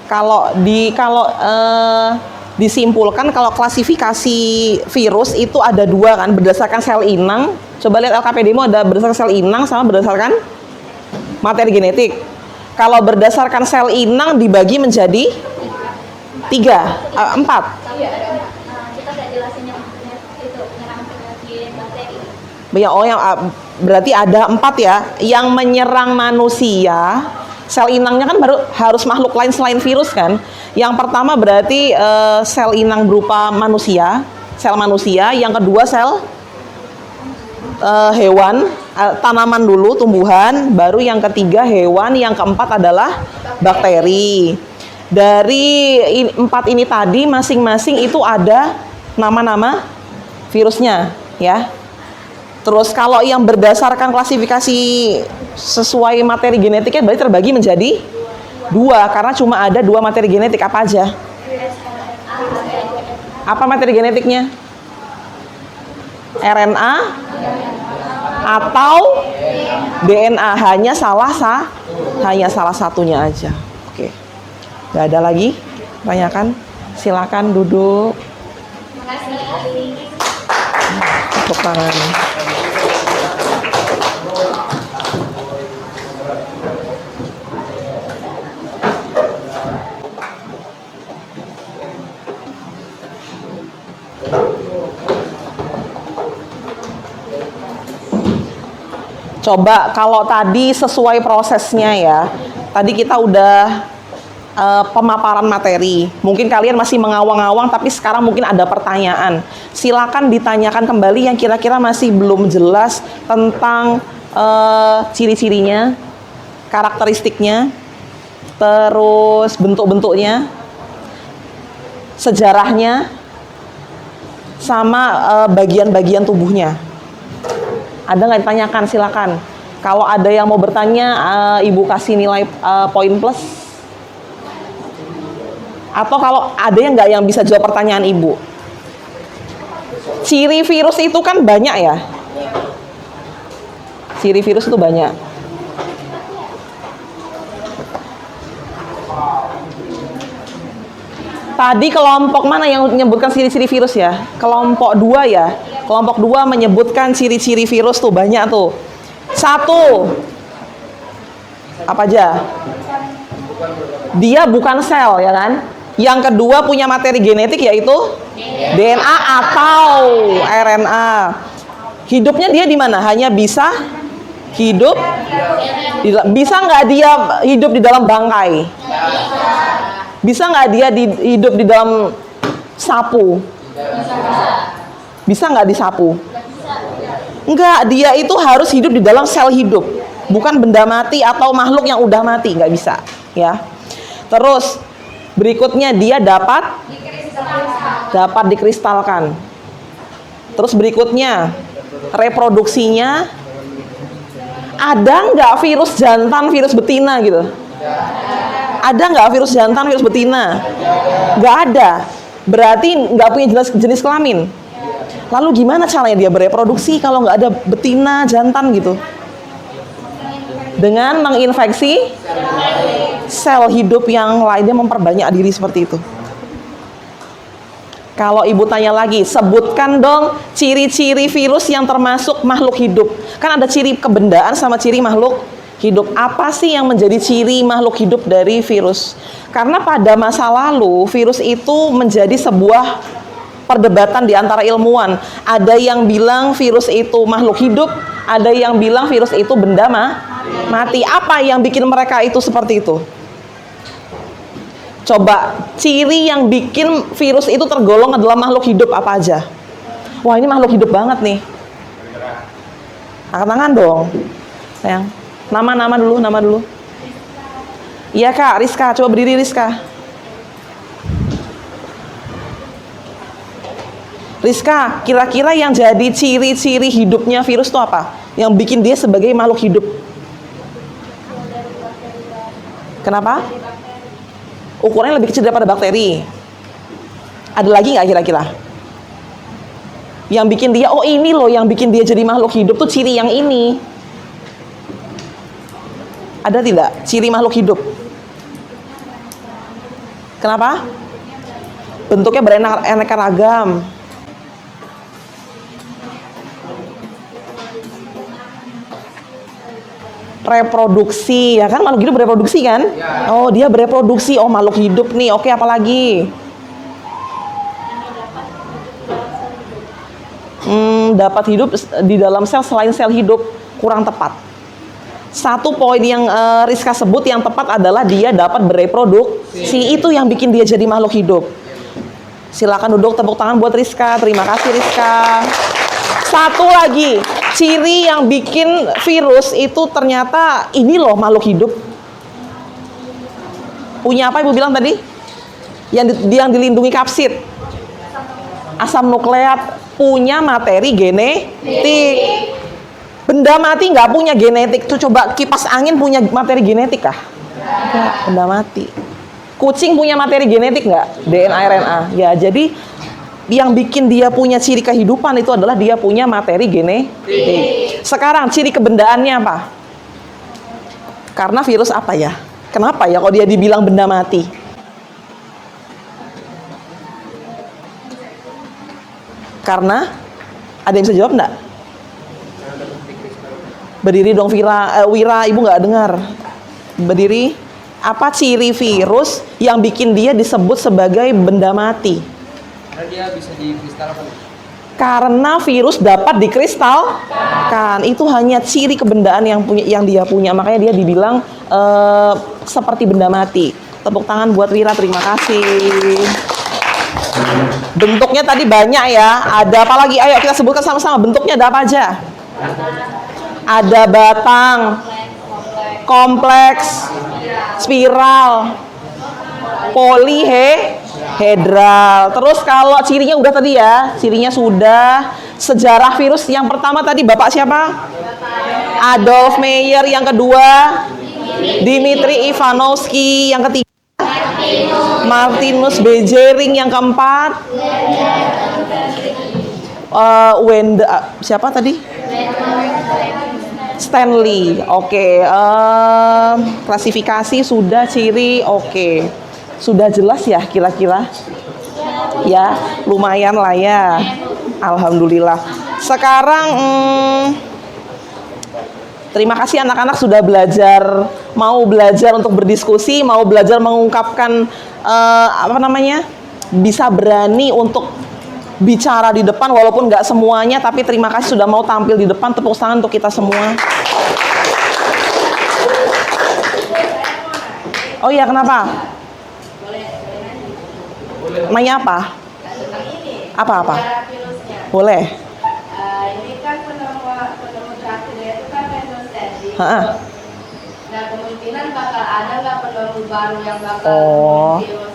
Kalau disimpulkan kalau klasifikasi virus itu ada dua kan, berdasarkan sel inang. Coba lihat LKPD-mu ada berdasarkan sel inang sama berdasarkan materi genetik. Kalau berdasarkan sel inang dibagi menjadi 4. Kita tidak jelasin yang itu menyerang penyakit bakteri. Berarti ada 4 ya. Yang menyerang manusia, sel inangnya kan baru harus makhluk lain selain virus kan. Yang pertama berarti sel inang berupa manusia, sel manusia. Yang kedua sel hewan, tanaman dulu, tumbuhan. Baru yang ketiga hewan. Yang keempat adalah bakteri. Dari 4 ini tadi masing-masing itu ada nama-nama virusnya ya. Terus kalau yang berdasarkan klasifikasi sesuai materi genetiknya berarti terbagi menjadi 2 karena cuma ada 2 materi genetik. Apa aja? Apa materi genetiknya? RNA atau DNA, hanya salah satunya aja. Oke. Gak ada lagi? Tanyakan. Silakan duduk. Tepuk tangan. Coba kalau tadi sesuai prosesnya ya. Tadi kita udah pemaparan materi. Mungkin kalian masih mengawang-awang tapi sekarang mungkin ada pertanyaan. Silakan ditanyakan kembali yang kira-kira masih belum jelas tentang ciri-cirinya, karakteristiknya, terus bentuk-bentuknya, sejarahnya, sama bagian-bagian tubuhnya. Ada nggak ditanyakan? Silakan. Kalau ada yang mau bertanya, Ibu kasih nilai poin plus. Atau kalau ada yang nggak yang bisa jawab pertanyaan Ibu. Ciri virus itu kan banyak ya. Ciri virus itu banyak. Tadi kelompok mana yang menyebutkan ciri-ciri virus ya? Kelompok 2 ya. Kelompok 2 menyebutkan ciri-ciri virus tuh banyak tuh. 1. Apa aja? Dia bukan sel ya kan? Yang kedua punya materi genetik yaitu DNA atau RNA. Hidupnya dia di mana? Hanya bisa hidup bisa nggak dia hidup di dalam bangkai? Bisa nggak dia hidup di dalam sapu? Bisa nggak disapu? Enggak, dia itu harus hidup di dalam sel hidup, bukan benda mati atau makhluk yang udah mati, nggak bisa ya. Terus berikutnya dia dapat dikristalkan. Terus berikutnya reproduksinya, ada nggak virus jantan, virus betina gitu? Ada nggak virus jantan, virus betina? Nggak ada. Berarti nggak punya jenis kelamin. Lalu gimana caranya dia bereproduksi kalau nggak ada betina, jantan gitu? Dengan menginfeksi sel hidup yang lainnya, memperbanyak diri seperti itu. Kalau ibu tanya lagi, sebutkan dong ciri-ciri virus yang termasuk makhluk hidup. Kan ada ciri kebendaan sama ciri makhluk hidup. Apa sih yang menjadi ciri makhluk hidup dari virus? Karena pada masa lalu virus itu menjadi sebuah perdebatan di antara ilmuwan. Ada yang bilang virus itu makhluk hidup, ada yang bilang virus itu benda mati. Apa yang bikin mereka itu seperti itu? Coba, ciri yang bikin virus itu tergolong adalah makhluk hidup apa aja? Wah, ini makhluk hidup banget nih. Angkat tangan dong, sayang. Nama dulu. Iya Kak, Rizka, coba berdiri Rizka. Rizka, kira-kira yang jadi ciri-ciri hidupnya virus itu apa? Yang bikin dia sebagai makhluk hidup? Kenapa? Ukurannya lebih kecil daripada bakteri. Ada lagi nggak kira-kira? Yang bikin dia, oh ini loh yang bikin dia jadi makhluk hidup tuh ciri yang ini. Ada tidak ciri makhluk hidup? Kenapa? Bentuknya beraneka ragam. Reproduksi, ya kan, makhluk hidup bereproduksi kan? Ya. Oh, dia bereproduksi, oh makhluk hidup nih. Oke, apa lagi? Dapat hidup di dalam sel selain sel hidup, kurang tepat. Satu poin yang Rizka sebut yang tepat adalah dia dapat bereproduksi. Itu yang bikin dia jadi makhluk hidup. Silakan duduk, tepuk tangan buat Rizka. Terima kasih Rizka. Satu lagi, ciri yang bikin virus itu ternyata ini loh makhluk hidup. Punya apa ibu bilang tadi? Yang dilindungi kapsid. Asam nukleat, punya materi genetik. Benda mati nggak punya genetik. Tuh coba kipas angin punya materi genetik kah? Nggak, benda mati. Kucing punya materi genetik nggak? DNA, RNA. Ya, jadi yang bikin dia punya ciri kehidupan itu adalah dia punya materi genetik. Sekarang ciri kebendaannya apa? Karena virus apa ya? Kenapa ya kalau dia dibilang benda mati? Karena ada yang bisa jawab enggak? Berdiri dong Wira, ibu nggak dengar. Berdiri. Apa ciri virus yang bikin dia disebut sebagai benda mati? Karena dia bisa dikristalkan. Karena virus dapat dikristalkan. Itu hanya ciri kebendaan yang dia punya. Makanya dia dibilang seperti benda mati. Tepuk tangan buat Wira, terima kasih. Bentuknya tadi banyak ya. Ada apa lagi? Ayo kita sebutkan sama-sama. Bentuknya ada apa aja? Ada batang, kompleks, spiral, polihedral. Terus kalau cirinya udah tadi ya, cirinya sudah. Sejarah virus yang pertama tadi Bapak siapa? Adolf Meyer. Yang kedua Dmitri Ivanovsky. Yang ketiga Martinus Beijering. Yang keempat siapa tadi? Stanley. Oke. Klasifikasi sudah, ciri oke. Sudah jelas ya kira-kira? Ya, lumayan lah ya. Alhamdulillah. Sekarang terima kasih anak-anak sudah belajar, mau belajar untuk berdiskusi, mau belajar mengungkapkan bisa berani untuk bicara di depan walaupun nggak semuanya, tapi terima kasih sudah mau tampil di depan. Tepuk tangan untuk kita semua. Oh iya, kenapa? Nanya apa? Apa? Boleh. Ini kan penemu terakhir itu kan Edward Stanley. Nah, kemungkinan bakal ada nggak penemu baru yang bakal virus?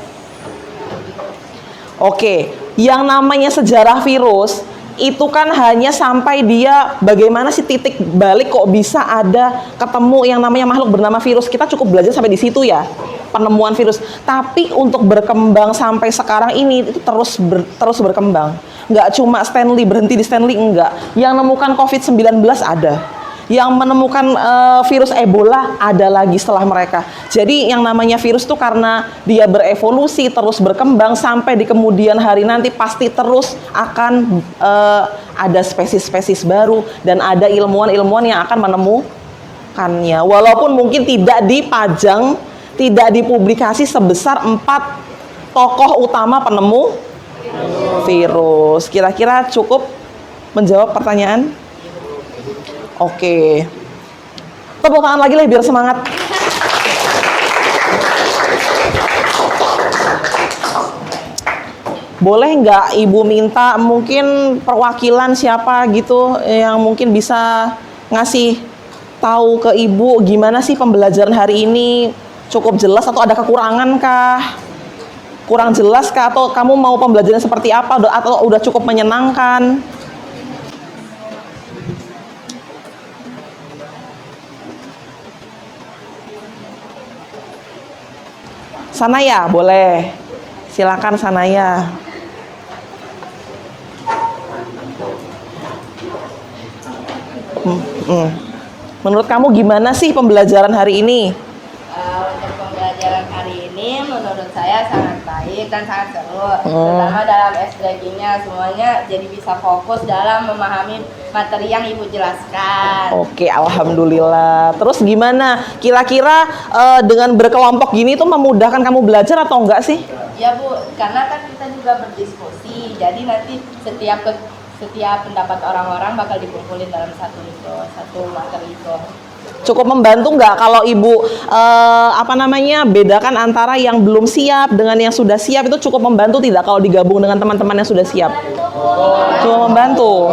Oke, yang namanya sejarah virus itu kan hanya sampai dia bagaimana sih titik balik kok bisa ada ketemu yang namanya makhluk bernama virus. Kita cukup belajar sampai di situ ya, penemuan virus. Tapi untuk berkembang sampai sekarang ini itu terus berkembang. nggak cuma Stanley, berhenti di Stanley, enggak. Yang menemukan COVID-19 ada. Yang menemukan virus Ebola ada lagi setelah mereka. Jadi yang namanya virus tuh karena dia berevolusi, terus berkembang, sampai di kemudian hari nanti pasti terus akan ada spesies-spesies baru, dan ada ilmuwan-ilmuwan yang akan menemukannya. Walaupun mungkin tidak dipajang, tidak dipublikasi sebesar 4 tokoh utama penemu virus. Kira-kira cukup menjawab pertanyaan? Oke. Tepuk tangan lagi lah biar semangat. Boleh nggak Ibu minta mungkin perwakilan siapa gitu yang mungkin bisa ngasih tahu ke Ibu gimana sih pembelajaran hari ini? Cukup jelas atau ada kekurangan kah? Kurang jelas kah? Atau kamu mau pembelajaran seperti apa? Atau udah cukup menyenangkan? Sanaya, boleh. Silakan Sanaya. Menurut kamu gimana sih pembelajaran hari ini? Untuk pembelajaran hari ini menurut saya sangat baik dan sangat seru. Terutama dalam SDG-nya semuanya jadi bisa fokus dalam memahami materi yang Ibu jelaskan. Oke, alhamdulillah. Terus gimana? Kira-kira dengan berkelompok gini tuh memudahkan kamu belajar atau enggak sih? Ya Bu, karena kan kita juga berdiskusi. Jadi nanti setiap pendapat orang-orang bakal dikumpulin dalam satu materi itu. Cukup membantu nggak kalau Ibu bedakan antara yang belum siap dengan yang sudah siap, itu cukup membantu tidak kalau digabung dengan teman-teman yang sudah siap? Cukup membantu.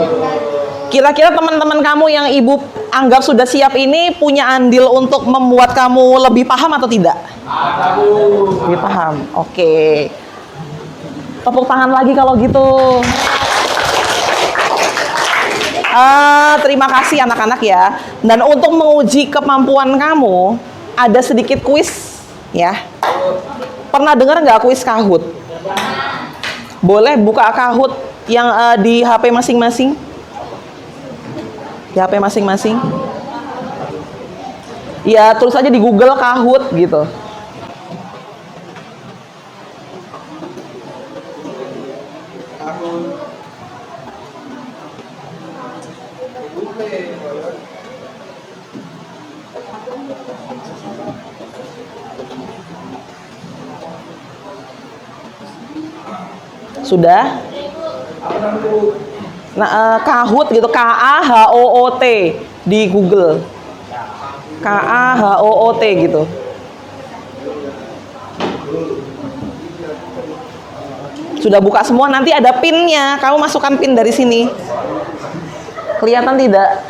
Kira-kira teman-teman kamu yang Ibu anggap sudah siap ini punya andil untuk membuat kamu lebih paham atau tidak? Lebih paham. Oke. Tepuk tangan lagi kalau gitu. Terima kasih anak-anak ya. Dan untuk menguji kemampuan kamu, ada sedikit kuis ya. Pernah dengar nggak kuis Kahoot? Boleh buka Kahoot yang di HP masing-masing? Di HP masing-masing? Ya, tulis aja di Google Kahoot gitu. Sudah? Nah, Kahoot gitu, Kahoot di Google. Kahoot gitu. Sudah buka semua, nanti ada pinnya. Kamu masukkan pin dari sini. Kelihatan tidak?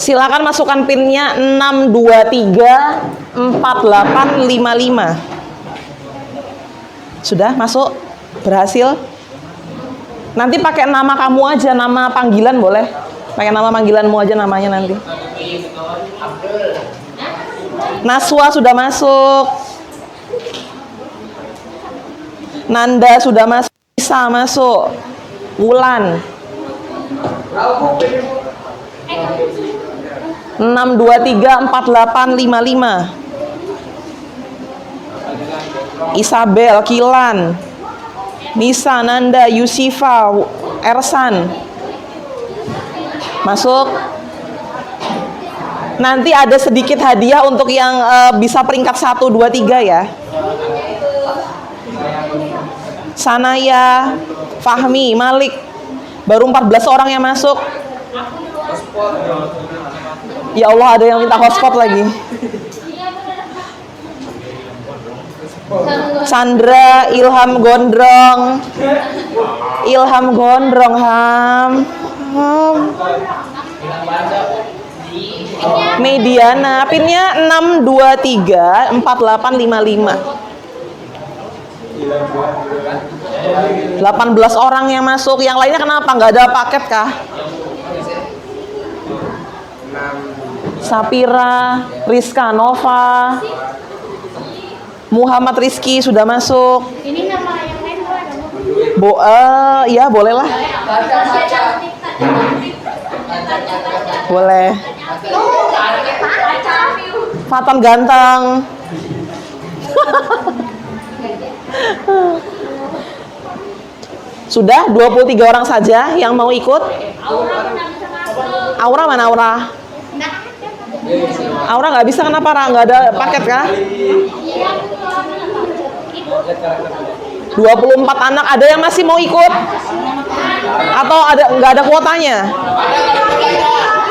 Silakan masukkan pinnya 6234855. Sudah masuk? Berhasil? Nanti pakai nama kamu aja, nama panggilan boleh? Pakai nama panggilanmu aja namanya nanti. Naswa sudah masuk. Nanda sudah masuk. Isa masuk. Wulan. 6234855. Isabel, Kilan, Nisa, Nanda, Yusifa, Ersan. Masuk. Nanti ada sedikit hadiah untuk yang bisa peringkat 1, 2, 3 ya. Sanaya, Fahmi, Malik. Baru 14 orang yang masuk. Ya Allah, ada yang minta hotspot lagi. Sandra, Ilham Gondrong. Ilham Gondrong, Ham. Mediana, pinnya 623 4855. 18 orang yang masuk. Yang lainnya kenapa? Nggak ada paket kah? Sapira, Rizka Nova, Muhammad Rizky sudah masuk. Ini nama yang lain boleh nggak, Bu? Ya boleh lah. Boleh. Fatan ganteng. Sudah 23 orang saja yang mau ikut. Aura mana Aura? Aura nggak bisa, kenapa Ra? Nggak ada paket kah? 24 anak, ada yang masih mau ikut? Atau nggak ada kuotanya?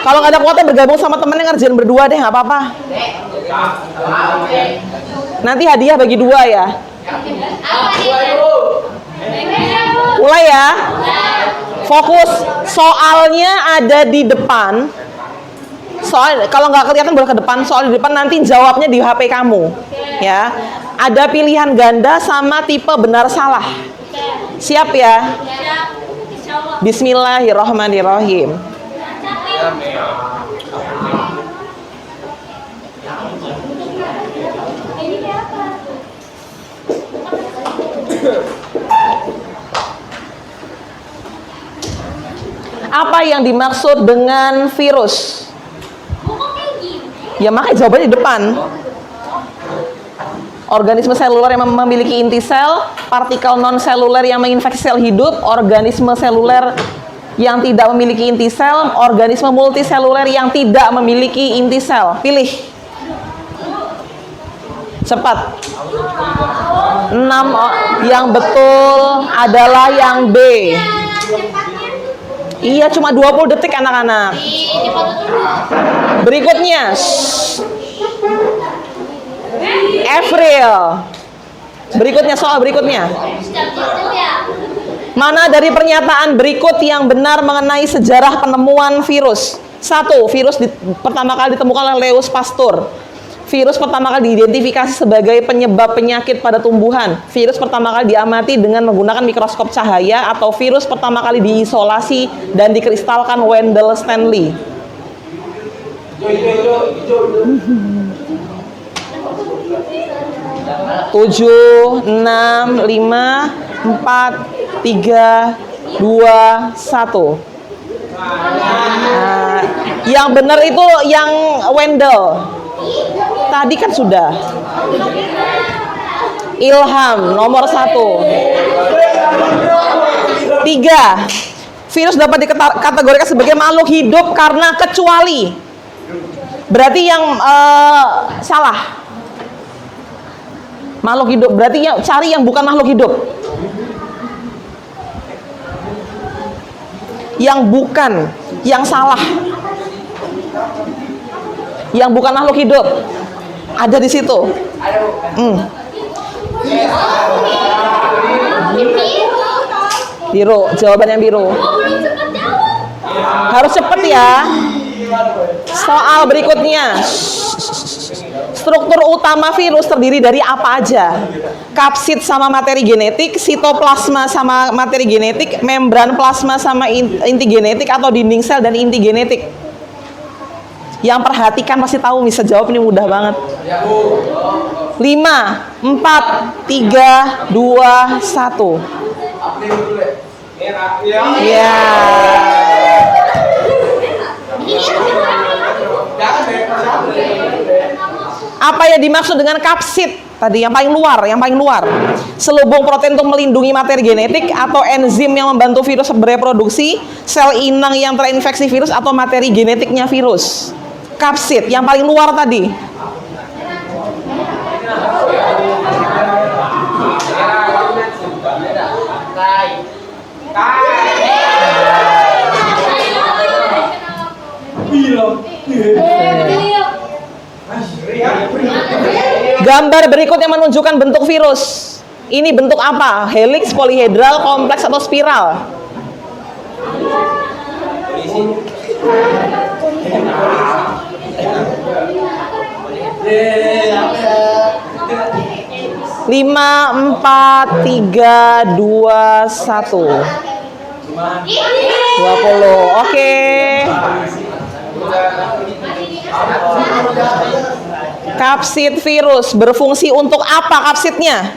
Kalau nggak ada kuota bergabung sama temennya ngerjain berdua deh, nggak apa-apa. Nanti hadiah bagi 2 ya. Mulai ya. Fokus, soalnya ada di depan. Soal kalau nggak kelihatan boleh ke depan. Soal di depan nanti jawabnya di HP kamu. Ya. Ada pilihan ganda sama tipe benar salah. Siap ya? Bismillahirrahmanirrahim. Apa yang dimaksud dengan virus? Ya makanya jawabannya di depan. Organisme seluler yang memiliki inti sel, partikel non seluler yang menginfeksi sel hidup, organisme seluler yang tidak memiliki inti sel, organisme multiseluler yang tidak memiliki inti sel. Pilih. Cepat. 6 yang betul adalah yang B. Iya, cuma 20 detik anak-anak. Berikutnya. April. Berikutnya, soal berikutnya. Mana dari pernyataan berikut yang benar mengenai sejarah penemuan virus? 1. Virus pertama kali ditemukan oleh Louis Pasteur. Virus pertama kali diidentifikasi sebagai penyebab penyakit pada tumbuhan. Virus pertama kali diamati dengan menggunakan mikroskop cahaya, atau virus pertama kali diisolasi dan dikristalkan Wendell Stanley. 7, 6, 5, 4, 3, 2, 1. Nah, yang benar itu yang Wendell. Tadi kan sudah. Ilham nomor 1. 3. Virus dapat dikategorikan sebagai makhluk hidup karena kecuali. Berarti yang salah. Makhluk hidup berarti cari yang bukan makhluk hidup. Yang bukan, yang salah. Yang bukan makhluk hidup ada di situ. Biru, jawaban yang biru. Harus cepet ya. Soal berikutnya. Struktur utama virus terdiri dari apa aja? Kapsid sama materi genetik, sitoplasma sama materi genetik, membran plasma sama inti genetik, atau dinding sel dan inti genetik? Yang perhatikan pasti tahu, bisa jawab, ini mudah banget. 5, 4, 3, 2, 1. Ya. Apa yang dimaksud dengan kapsid? Tadi yang paling luar, Selubung protein untuk melindungi materi genetik, atau enzim yang membantu virus bereproduksi, sel inang yang terinfeksi virus, atau materi genetiknya virus. Kapsid yang paling luar tadi. Gambar berikut yang menunjukkan bentuk virus. Ini bentuk apa? Helix, polihedral, kompleks, atau spiral? 5, 4, 3, 2, 1. 20. Oke. Kapsid virus berfungsi untuk apa kapsidnya?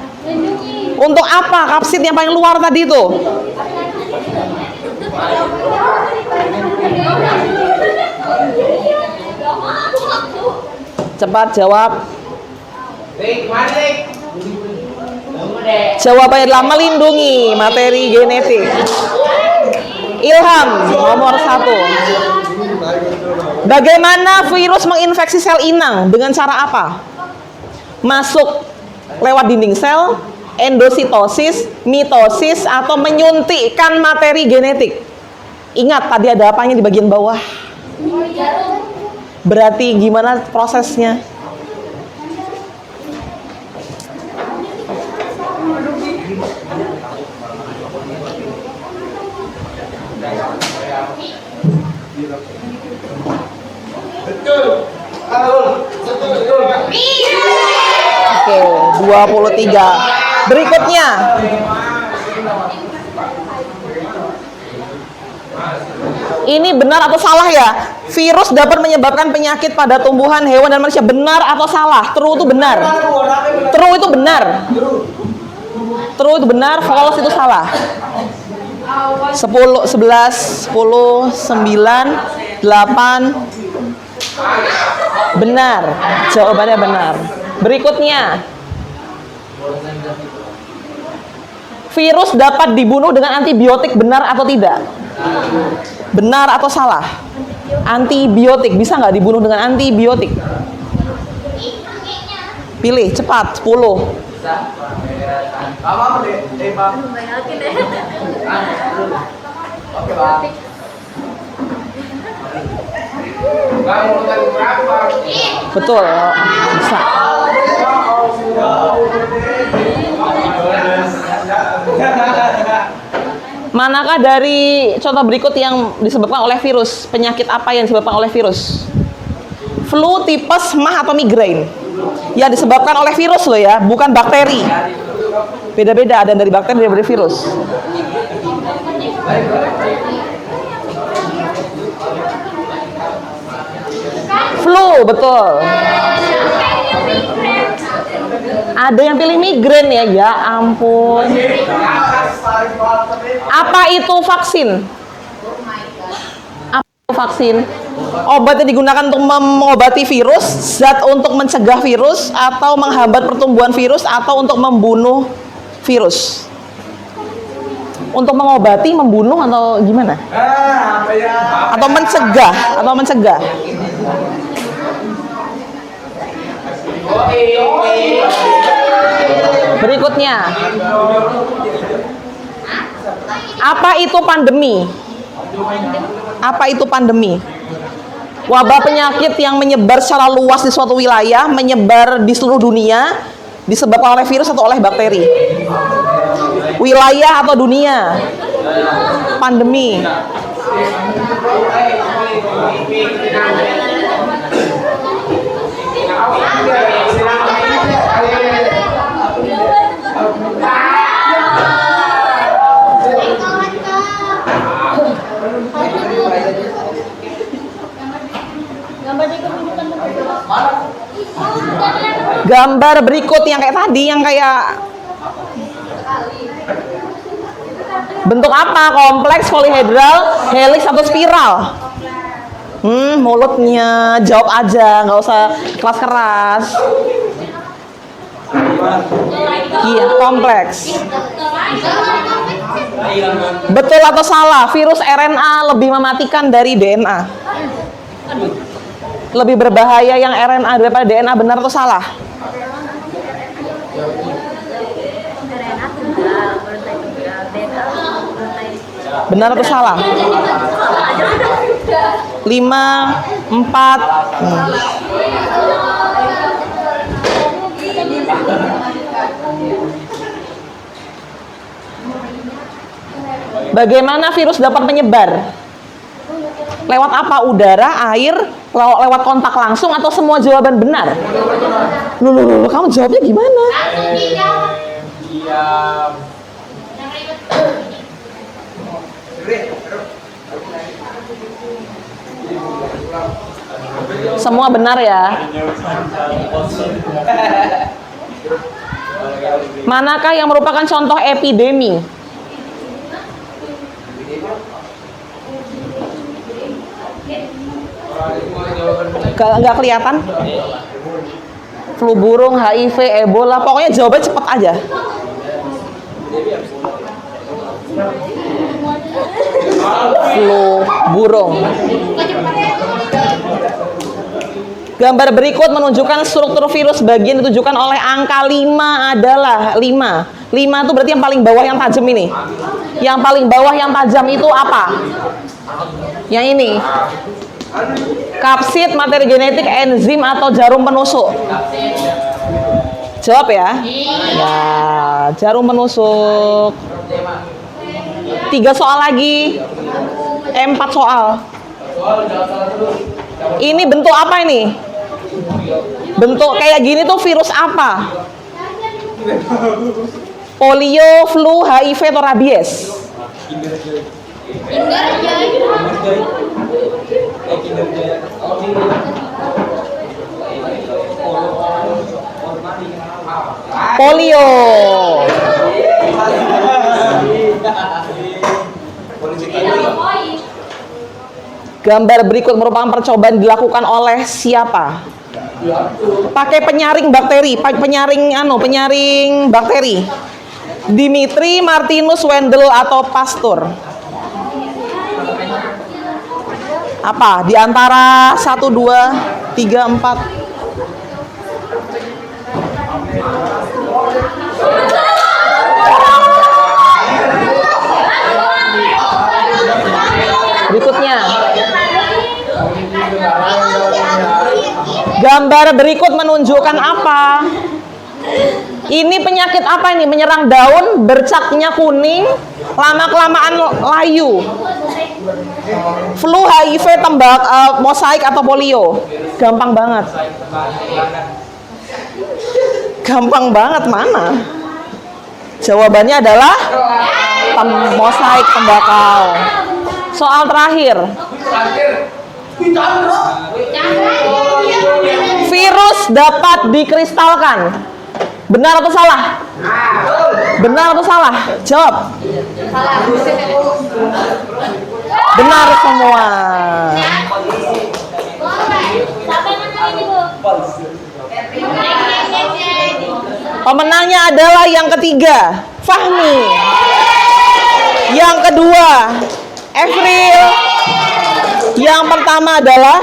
Untuk apa kapsid yang paling luar tadi itu? Cepat jawab. Jawabannya adalah melindungi materi genetik. Ilham nomor 1. Bagaimana virus menginfeksi sel inang? Dengan cara apa? Masuk lewat dinding sel, endositosis, mitosis, atau menyuntikkan materi genetik. Ingat tadi ada apanya di bagian bawah? Berarti gimana prosesnya? Oke, 23. Berikutnya. Ini benar atau salah ya? Virus dapat menyebabkan penyakit pada tumbuhan, hewan, dan manusia. Benar atau salah? True itu benar. True itu benar. True itu benar, false itu salah. 10, 11, 10, 9, 8. Benar. Jawabannya benar. Berikutnya. Virus dapat dibunuh dengan antibiotik, benar atau tidak? Benar atau salah? Antibiotik bisa nggak dibunuh dengan antibiotik? Pilih cepat. 10. Betul. Bisa. Manakah dari contoh berikut yang disebabkan oleh virus? Penyakit apa yang disebabkan oleh virus? Flu, tipes, mah, atau migrain? Yang disebabkan oleh virus loh ya, bukan bakteri. Beda-beda, ada dari bakteri, ada dari virus. Flu, betul. Ada yang pilih migrain ya, ya ampun. Apa itu vaksin? Apa itu vaksin? Obat yang digunakan untuk mengobati virus, zat untuk mencegah virus, atau menghambat pertumbuhan virus, atau untuk membunuh virus. Untuk mengobati, membunuh, atau gimana? Atau mencegah, Berikutnya. Apa itu pandemi? Apa itu pandemi? Wabah penyakit yang menyebar secara luas di suatu wilayah, menyebar di seluruh dunia, disebabkan oleh virus atau oleh bakteri? Wilayah atau dunia? Pandemi. Gambar berikut yang kayak tadi, yang kayak bentuk apa? Kompleks, polihedral, helix, atau spiral? Mulutnya jawab aja, nggak usah keras-keras. Iya, kompleks. Betul atau salah? Virus RNA lebih mematikan dari DNA. Lebih berbahaya yang RNA daripada DNA, benar atau salah? Benar atau salah? 5, 4. Bagaimana virus dapat menyebar? Lewat apa? Udara, air, Lewat kontak langsung atau semua jawaban benar? Loh, kamu jawabnya gimana? Semua benar ya? Manakah yang merupakan contoh epidemi? Nggak kelihatan? Flu burung, HIV, Ebola, pokoknya jawabannya cepat aja. Flu burung. Gambar berikut menunjukkan struktur virus bagian ditujukan oleh angka 5 adalah 5. 5 itu berarti yang paling bawah yang tajam ini. Yang paling bawah yang tajam itu apa? Yang ini. Kapsid, materi genetik, enzim atau jarum penusuk? Jawab ya. Ya, jarum penusuk. 3 soal lagi. 4 soal. Ini bentuk apa ini? Bentuk kayak gini tuh virus apa? Polio, flu, HIV atau rabies? Polio. Gambar berikut merupakan percobaan dilakukan oleh siapa? Pakai penyaring bakteri, penyaring bakteri. Dimitri, Martinus, Wendel atau Pasteur? Apa? Di antara 1, 2, 3, 4. Berikutnya. Gambar berikut menunjukkan apa? Ini penyakit apa ini? Menyerang daun, bercaknya kuning, lama-kelamaan layu. Flu, HIV, mosaik atau polio? Gampang banget. Gampang banget mana? Jawabannya adalah mosaik tembakau. Soal terakhir. Virus dapat dikristalkan. Benar atau salah? Benar atau salah? Jawab. Benar semua. Pemenangnya adalah yang ketiga, Fahmi. Yang kedua, Evril. Yang pertama adalah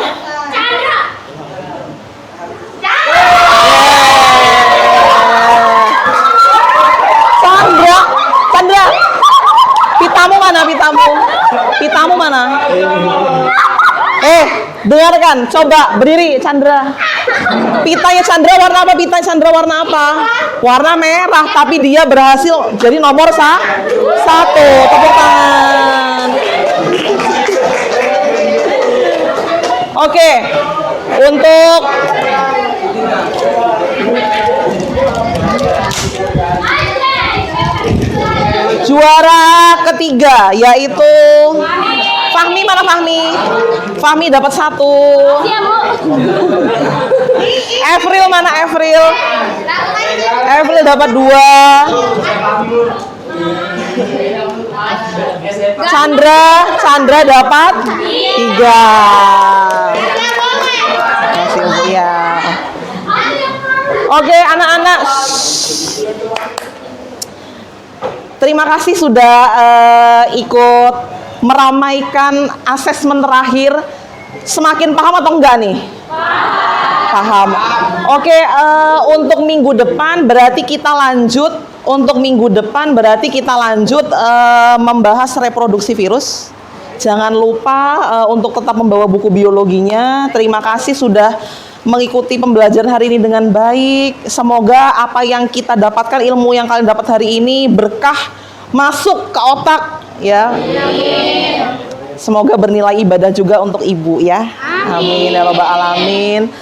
Chandra. Chandra, pitamu mana? Pitamu mana? Dengarkan, coba berdiri Chandra. Pitanya Chandra warna apa? Pitanya Chandra warna apa? Warna merah, tapi dia berhasil jadi nomor 1. Tepuk tangan. Oke, untuk juara ketiga yaitu Fahmi. Mana Fahmi? Fahmi dapat 1. Evril mana Evril? Evril dapat 2. Chandra dapat 3. Ya. Oke, anak-anak. Terima kasih sudah ikut meramaikan asesmen terakhir. Semakin paham atau enggak nih? Paham. Oke, untuk minggu depan berarti kita lanjut. Membahas reproduksi virus. Jangan lupa untuk tetap membawa buku biologinya. Terima kasih sudah mengikuti pembelajaran hari ini dengan baik. Semoga apa yang kita dapatkan, ilmu yang kalian dapat hari ini berkah masuk ke otak ya. Semoga bernilai ibadah juga untuk Ibu ya. Amin ya robbal alamin.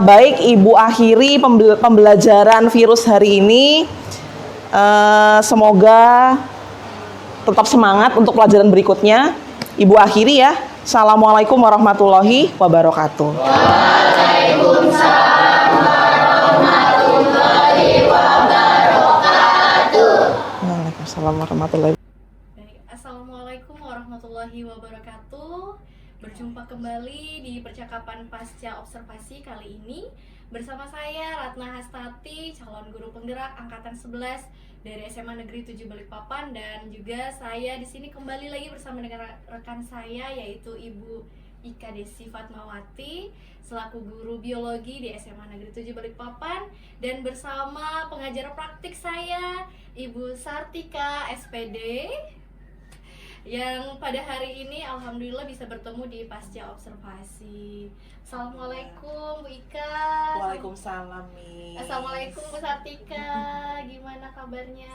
Baik, Ibu akhiri pembelajaran virus hari ini. Semoga tetap semangat untuk pelajaran berikutnya. Ibu akhiri ya. Assalamualaikum warahmatullahi wabarakatuh. Waalaikumsalam warahmatullahi wabarakatuh. Waalaikumsalam warahmatullahi wabarakatuh. Baik, Assalamualaikum warahmatullahi wabarakatuh. Berjumpa kembali di percakapan pasca observasi kali ini bersama saya Ratna Hastati, calon guru penggerak angkatan 11 dari SMA Negeri 7 Balikpapan, dan juga saya di sini kembali lagi bersama dengan rekan saya yaitu Ibu Ika Desi Fatmawati selaku guru biologi di SMA Negeri 7 Balikpapan, dan bersama pengajar praktik saya Ibu Sartika SPD yang pada hari ini alhamdulillah bisa bertemu di pasca observasi. Assalamualaikum Bu Ika. Waalaikumsalam Miss. Assalamualaikum Bu Sartika. Gimana kabarnya?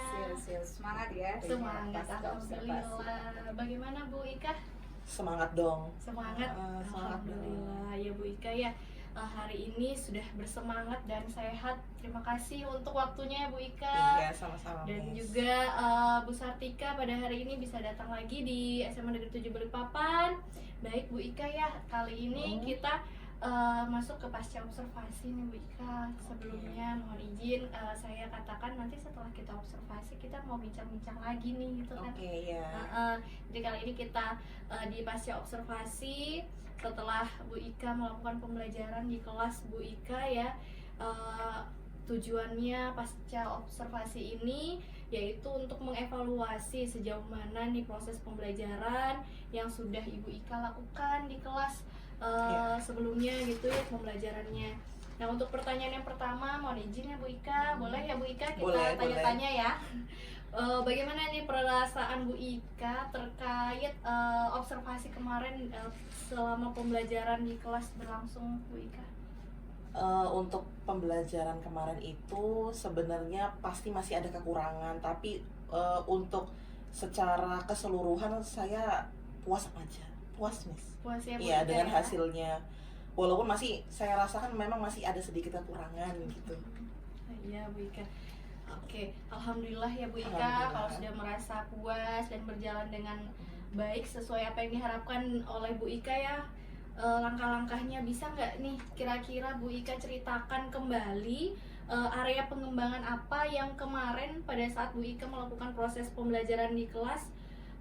Semangat ya. Semangat alhamdulillah. Bagaimana Bu Ika? Semangat dong. Semangat. Semangat Alhamdulillah ya Bu Ika ya. Hari ini sudah bersemangat dan sehat. Terima kasih untuk waktunya Bu Ika. Iya, sama-sama. Dan Miss. juga Bu Sartika pada hari ini bisa datang lagi di SMA Negeri 7 Balikpapan. Baik Bu Ika ya, kali ini kita masuk ke pasca observasi nih Bu Ika. Sebelumnya mohon izin saya katakan nanti setelah kita observasi kita mau bincang-bincang lagi nih gitu kan. Oke, ya. Jadi kali ini kita di pasca observasi setelah Bu Ika melakukan pembelajaran di kelas Bu Ika ya. Tujuannya pasca observasi ini yaitu untuk mengevaluasi sejauh mana nih proses pembelajaran yang sudah Ibu Ika lakukan di kelas sebelumnya gitu ya pembelajarannya. Nah, untuk pertanyaan yang pertama mohon izin ya Bu Ika, boleh ya Bu Ika kita tanya-tanya ya. Bagaimana nih perasaan Bu Ika terkait observasi kemarin selama pembelajaran di kelas berlangsung Bu Ika? Untuk pembelajaran kemarin itu sebenarnya pasti masih ada kekurangan, tapi untuk secara keseluruhan saya puas aja, puas Miss. Puas ya Bu Iya, Ika dengan ya? hasilnya. Walaupun masih saya rasakan memang masih ada sedikit kekurangan gitu. Iya Bu Ika. Oke, alhamdulillah ya Bu Ika Alhamdulillah. kalau sudah merasa puas dan berjalan dengan baik sesuai apa yang diharapkan oleh Bu Ika ya. Langkah-langkahnya bisa nggak nih kira-kira Bu Ika ceritakan kembali area pengembangan apa yang kemarin pada saat Bu Ika melakukan proses pembelajaran di kelas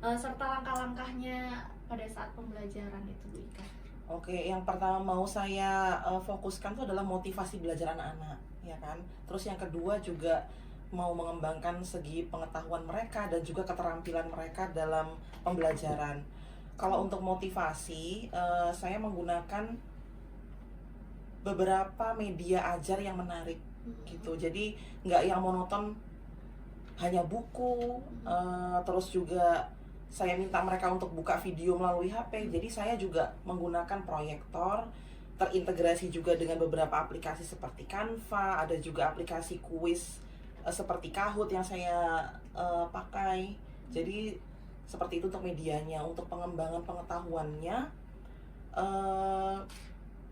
serta langkah-langkahnya pada saat pembelajaran itu Bu Ika. Oke, yang pertama mau saya fokuskan itu adalah motivasi belajar anak-anak, ya kan. Terus yang kedua juga mau mengembangkan segi pengetahuan mereka dan juga keterampilan mereka dalam pembelajaran. Kalau untuk motivasi, saya menggunakan beberapa media ajar yang menarik, gitu. Jadi nggak yang monoton hanya buku, terus juga saya minta mereka untuk buka video melalui HP. Jadi saya juga menggunakan proyektor, terintegrasi juga dengan beberapa aplikasi seperti Canva, ada juga aplikasi kuis seperti Kahoot yang saya pakai. Jadi seperti itu untuk medianya. Untuk pengembangan pengetahuannya,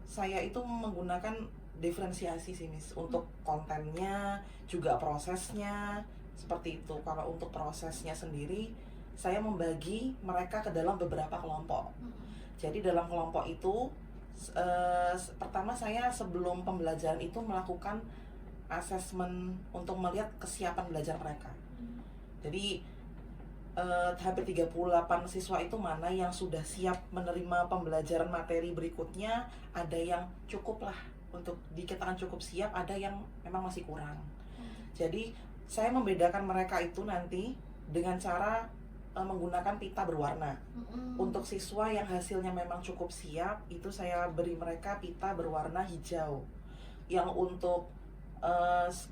saya itu menggunakan diferensiasi sih Miss. Untuk kontennya, juga prosesnya, seperti itu. Kalau untuk prosesnya sendiri, saya membagi mereka ke dalam beberapa kelompok. Jadi dalam kelompok itu, pertama saya sebelum pembelajaran itu melakukan asesmen untuk melihat kesiapan belajar mereka. Jadi hampir 38 siswa itu mana yang sudah siap menerima pembelajaran materi berikutnya, ada yang cukup lah untuk dikatakan cukup siap, ada yang memang masih kurang. Jadi saya membedakan mereka itu nanti dengan cara menggunakan pita berwarna. Untuk siswa yang hasilnya memang cukup siap, itu saya beri mereka pita berwarna hijau. Yang untuk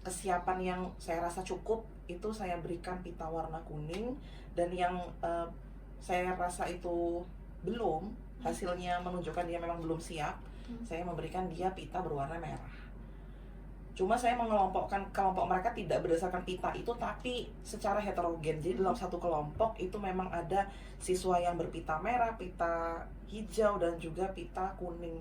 kesiapan yang saya rasa cukup, itu saya berikan pita warna kuning. Dan yang saya rasa itu belum, hasilnya menunjukkan dia memang belum siap, saya memberikan dia pita berwarna merah. Cuma saya mengelompokkan kelompok mereka tidak berdasarkan pita itu, tapi secara heterogen. Jadi dalam satu kelompok itu memang ada siswa yang berpita merah, pita hijau, dan juga pita kuning.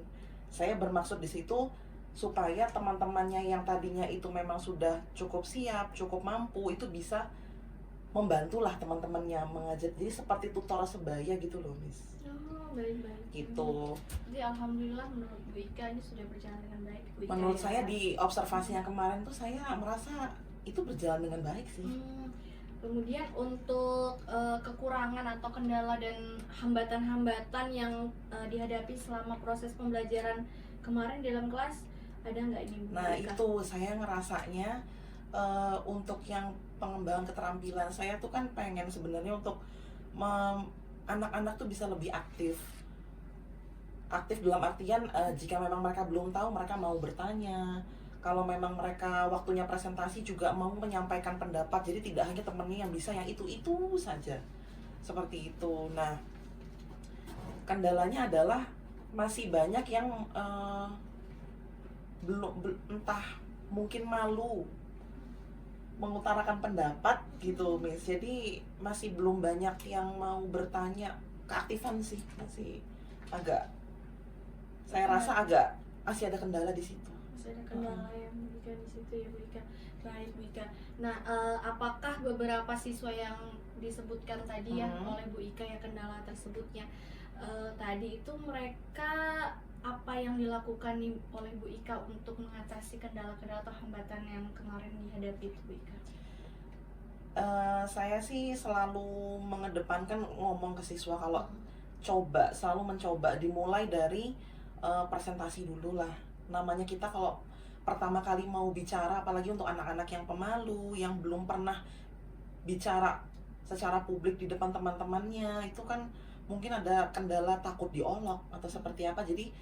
Saya bermaksud di situ supaya teman-temannya yang tadinya itu memang sudah cukup siap, cukup mampu, itu bisa membantulah teman-temannya mengajar. Jadi seperti tutor sebaya gitu loh, Miss. Oh, baik-baik. Gitu. Jadi alhamdulillah menurut Bu Ika ini sudah berjalan dengan baik. Bu Ika, Menurut ya? saya di observasi yang kemarin tuh saya merasa itu berjalan dengan baik sih. Kemudian untuk kekurangan atau kendala dan hambatan-hambatan yang dihadapi selama proses pembelajaran kemarin dalam kelas, ada nggak ini Bu Nah Ika? itu saya ngerasanya untuk yang pengembangan keterampilan saya tuh kan pengen sebenarnya untuk anak-anak tuh bisa lebih aktif dalam artian jika memang mereka belum tahu, mereka mau bertanya. Kalau memang mereka waktunya presentasi juga mau menyampaikan pendapat, jadi tidak hanya temennya yang bisa yang itu saja, seperti itu. Nah kendalanya adalah masih banyak yang entah mungkin malu mengutarakan pendapat gitu, Miss. Jadi masih belum banyak yang mau bertanya. Keaktifan sih masih agak, saya rasa agak masih ada kendala di situ. Masih ada kendala yang Bu Ika di situ ya Bu Ika. Baik Bu Ika. Nah, apakah beberapa siswa yang disebutkan tadi ya oleh Bu Ika ya kendala tersebutnya tadi itu mereka apa yang dilakukan oleh Bu Ika untuk mengatasi kendala-kendala atau hambatan yang kemarin dihadapi itu Bu Ika? Saya sih selalu mengedepankan ngomong ke siswa kalau selalu mencoba dimulai dari presentasi dulu lah. Namanya kita kalau pertama kali mau bicara, apalagi untuk anak-anak yang pemalu, yang belum pernah bicara secara publik di depan teman-temannya, itu kan mungkin ada kendala takut diolok atau seperti apa. Jadi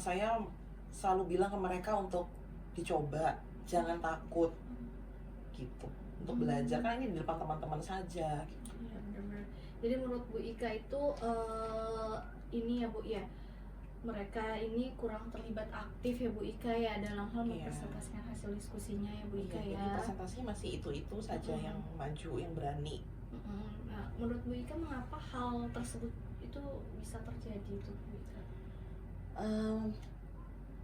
saya selalu bilang ke mereka untuk dicoba, jangan takut gitu untuk belajar, kan ini di depan teman-teman saja gitu. Iya benar-benar. Jadi menurut Bu Ika itu ini ya Bu ya, mereka ini kurang terlibat aktif ya Bu Ika ya dalam hal mempresentasikan hasil diskusinya ya Bu Ika ya. Jadi presentasinya masih itu saja yang maju, yang berani. Nah, menurut Bu Ika mengapa hal tersebut itu bisa terjadi itu Bu Ika?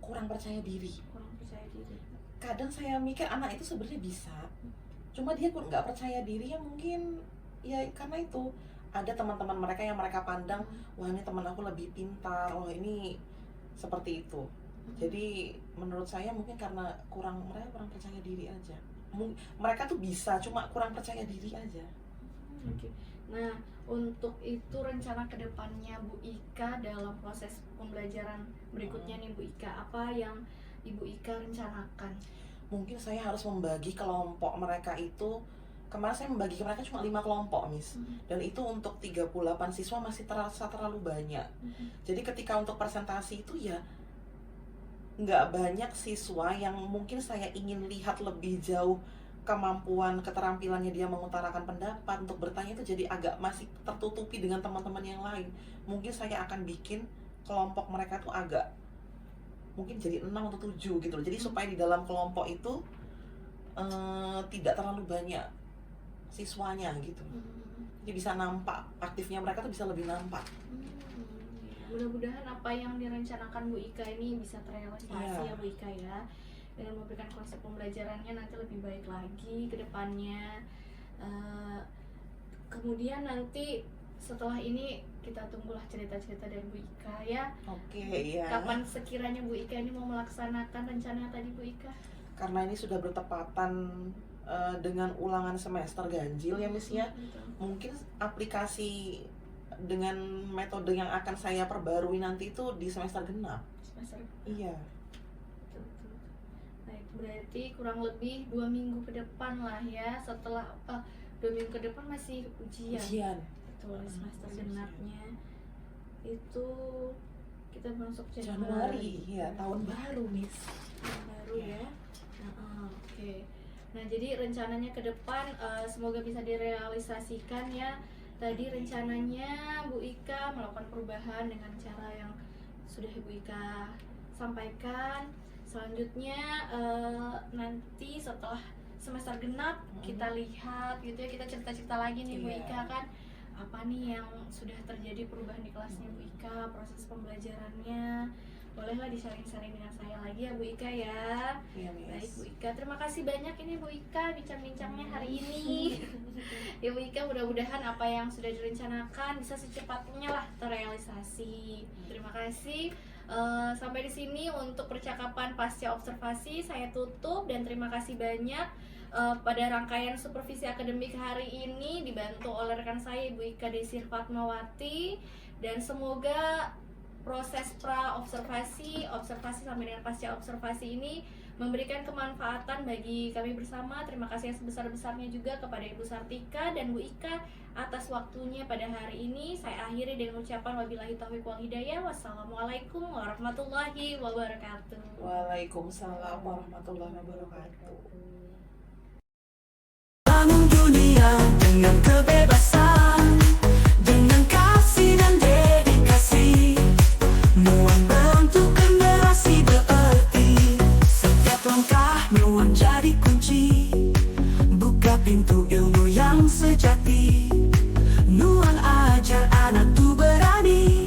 Kurang percaya diri. Kurang percaya diri. Kadang saya mikir anak itu sebenarnya bisa, cuma dia nggak percaya diri ya, mungkin ya karena itu ada teman-teman mereka yang mereka pandang, wah ini teman aku lebih pintar, wah ini seperti itu. Jadi menurut saya mungkin karena mereka kurang percaya diri aja. Mereka tuh bisa, cuma kurang percaya diri aja. Oke. Nah, untuk itu rencana kedepannya Bu Ika dalam proses pembelajaran berikutnya nih Bu Ika, apa yang Ibu Ika rencanakan? Mungkin saya harus membagi kelompok mereka itu. Kemarin saya membagi ke mereka cuma 5 kelompok, Miss. Dan itu untuk 38 siswa masih terasa terlalu banyak. Jadi ketika untuk presentasi itu ya nggak banyak siswa yang mungkin saya ingin lihat lebih jauh kemampuan, keterampilannya dia mengutarakan pendapat, untuk bertanya itu jadi agak masih tertutupi dengan teman-teman yang lain. Mungkin saya akan bikin kelompok mereka tuh agak mungkin jadi 6 atau 7 gitu loh. Jadi supaya di dalam kelompok itu tidak terlalu banyak siswanya gitu. Jadi bisa nampak, aktifnya mereka tuh bisa lebih nampak. Mudah-mudahan apa yang direncanakan Bu Ika ini bisa terrealisasi ya Bu Ika ya, dan memberikan konsep pembelajarannya nanti lebih baik lagi ke depannya. Kemudian nanti setelah ini kita tunggulah cerita-cerita dari Bu Ika ya. Oke, iya. Kapan sekiranya Bu Ika ini mau melaksanakan rencana tadi Bu Ika? Karena ini sudah bertepatan dengan ulangan semester ganjil ya Miss ya. Mungkin aplikasi dengan metode yang akan saya perbarui nanti itu di semester genap. Semester genap. Iya. Baik, berarti kurang lebih 2 minggu ke depan lah ya. Setelah 2 minggu ke depan masih ujian. Betul, semester genapnya itu kita masuk Januari ya, tahun baru Miss. Tahun baru ya. Oke. Nah, jadi rencananya ke depan semoga bisa direalisasikan ya. Tadi rencananya Bu Ika melakukan perubahan dengan cara yang sudah Bu Ika sampaikan. Selanjutnya nanti setelah semester genap kita lihat gitu ya, kita cerita-cerita lagi nih Bu Ika kan apa nih yang sudah terjadi perubahan di kelasnya Bu Ika, proses pembelajarannya. Bolehlah di-sharing-sharing dengan saya lagi ya Bu Ika ya. Baik Bu Ika, terima kasih banyak ini Bu Ika bincang-bincangnya hari ini. Ya Bu Ika, mudah-mudahan apa yang sudah direncanakan bisa secepatnya lah terrealisasi. Terima kasih. Sampai di sini untuk percakapan pasca observasi saya tutup, dan terima kasih banyak pada rangkaian supervisi akademik hari ini dibantu oleh rekan saya Ibu Ika Desir Fatmawati, dan semoga proses pra observasi, observasi sampai dengan pasca observasi ini memberikan kemanfaatan bagi kami bersama. Terima kasih yang sebesar-besarnya juga kepada Ibu Sartika dan Bu Ika atas waktunya pada hari ini. Saya akhiri dengan ucapan wabillahi taufiq wal hidayah. Wassalamualaikum warahmatullahi wabarakatuh. Waalaikumsalam warahmatullahi wabarakatuh. Bangun dunia dengan kebebasan, dengan kasih dan dedikasi, Nuan bentuk generasi berarti. Setiap langkah Nuan jadi kunci, buka pintu ilmu yang sejati. Nuan ajar anak tuh berani,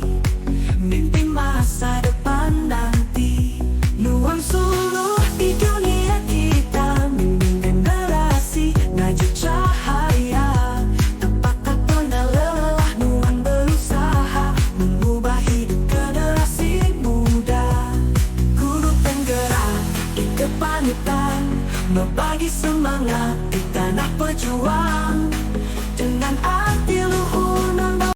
mimpi masa depan nanti. Nuan suluh di dunia kita, bimbing generasi ngajak cahaya. Tepat tak pernah lelah Nuan berusaha mengubah hidup generasi muda. Guru penggerak, ikut panutan, membagi semangat di tanah pejuang.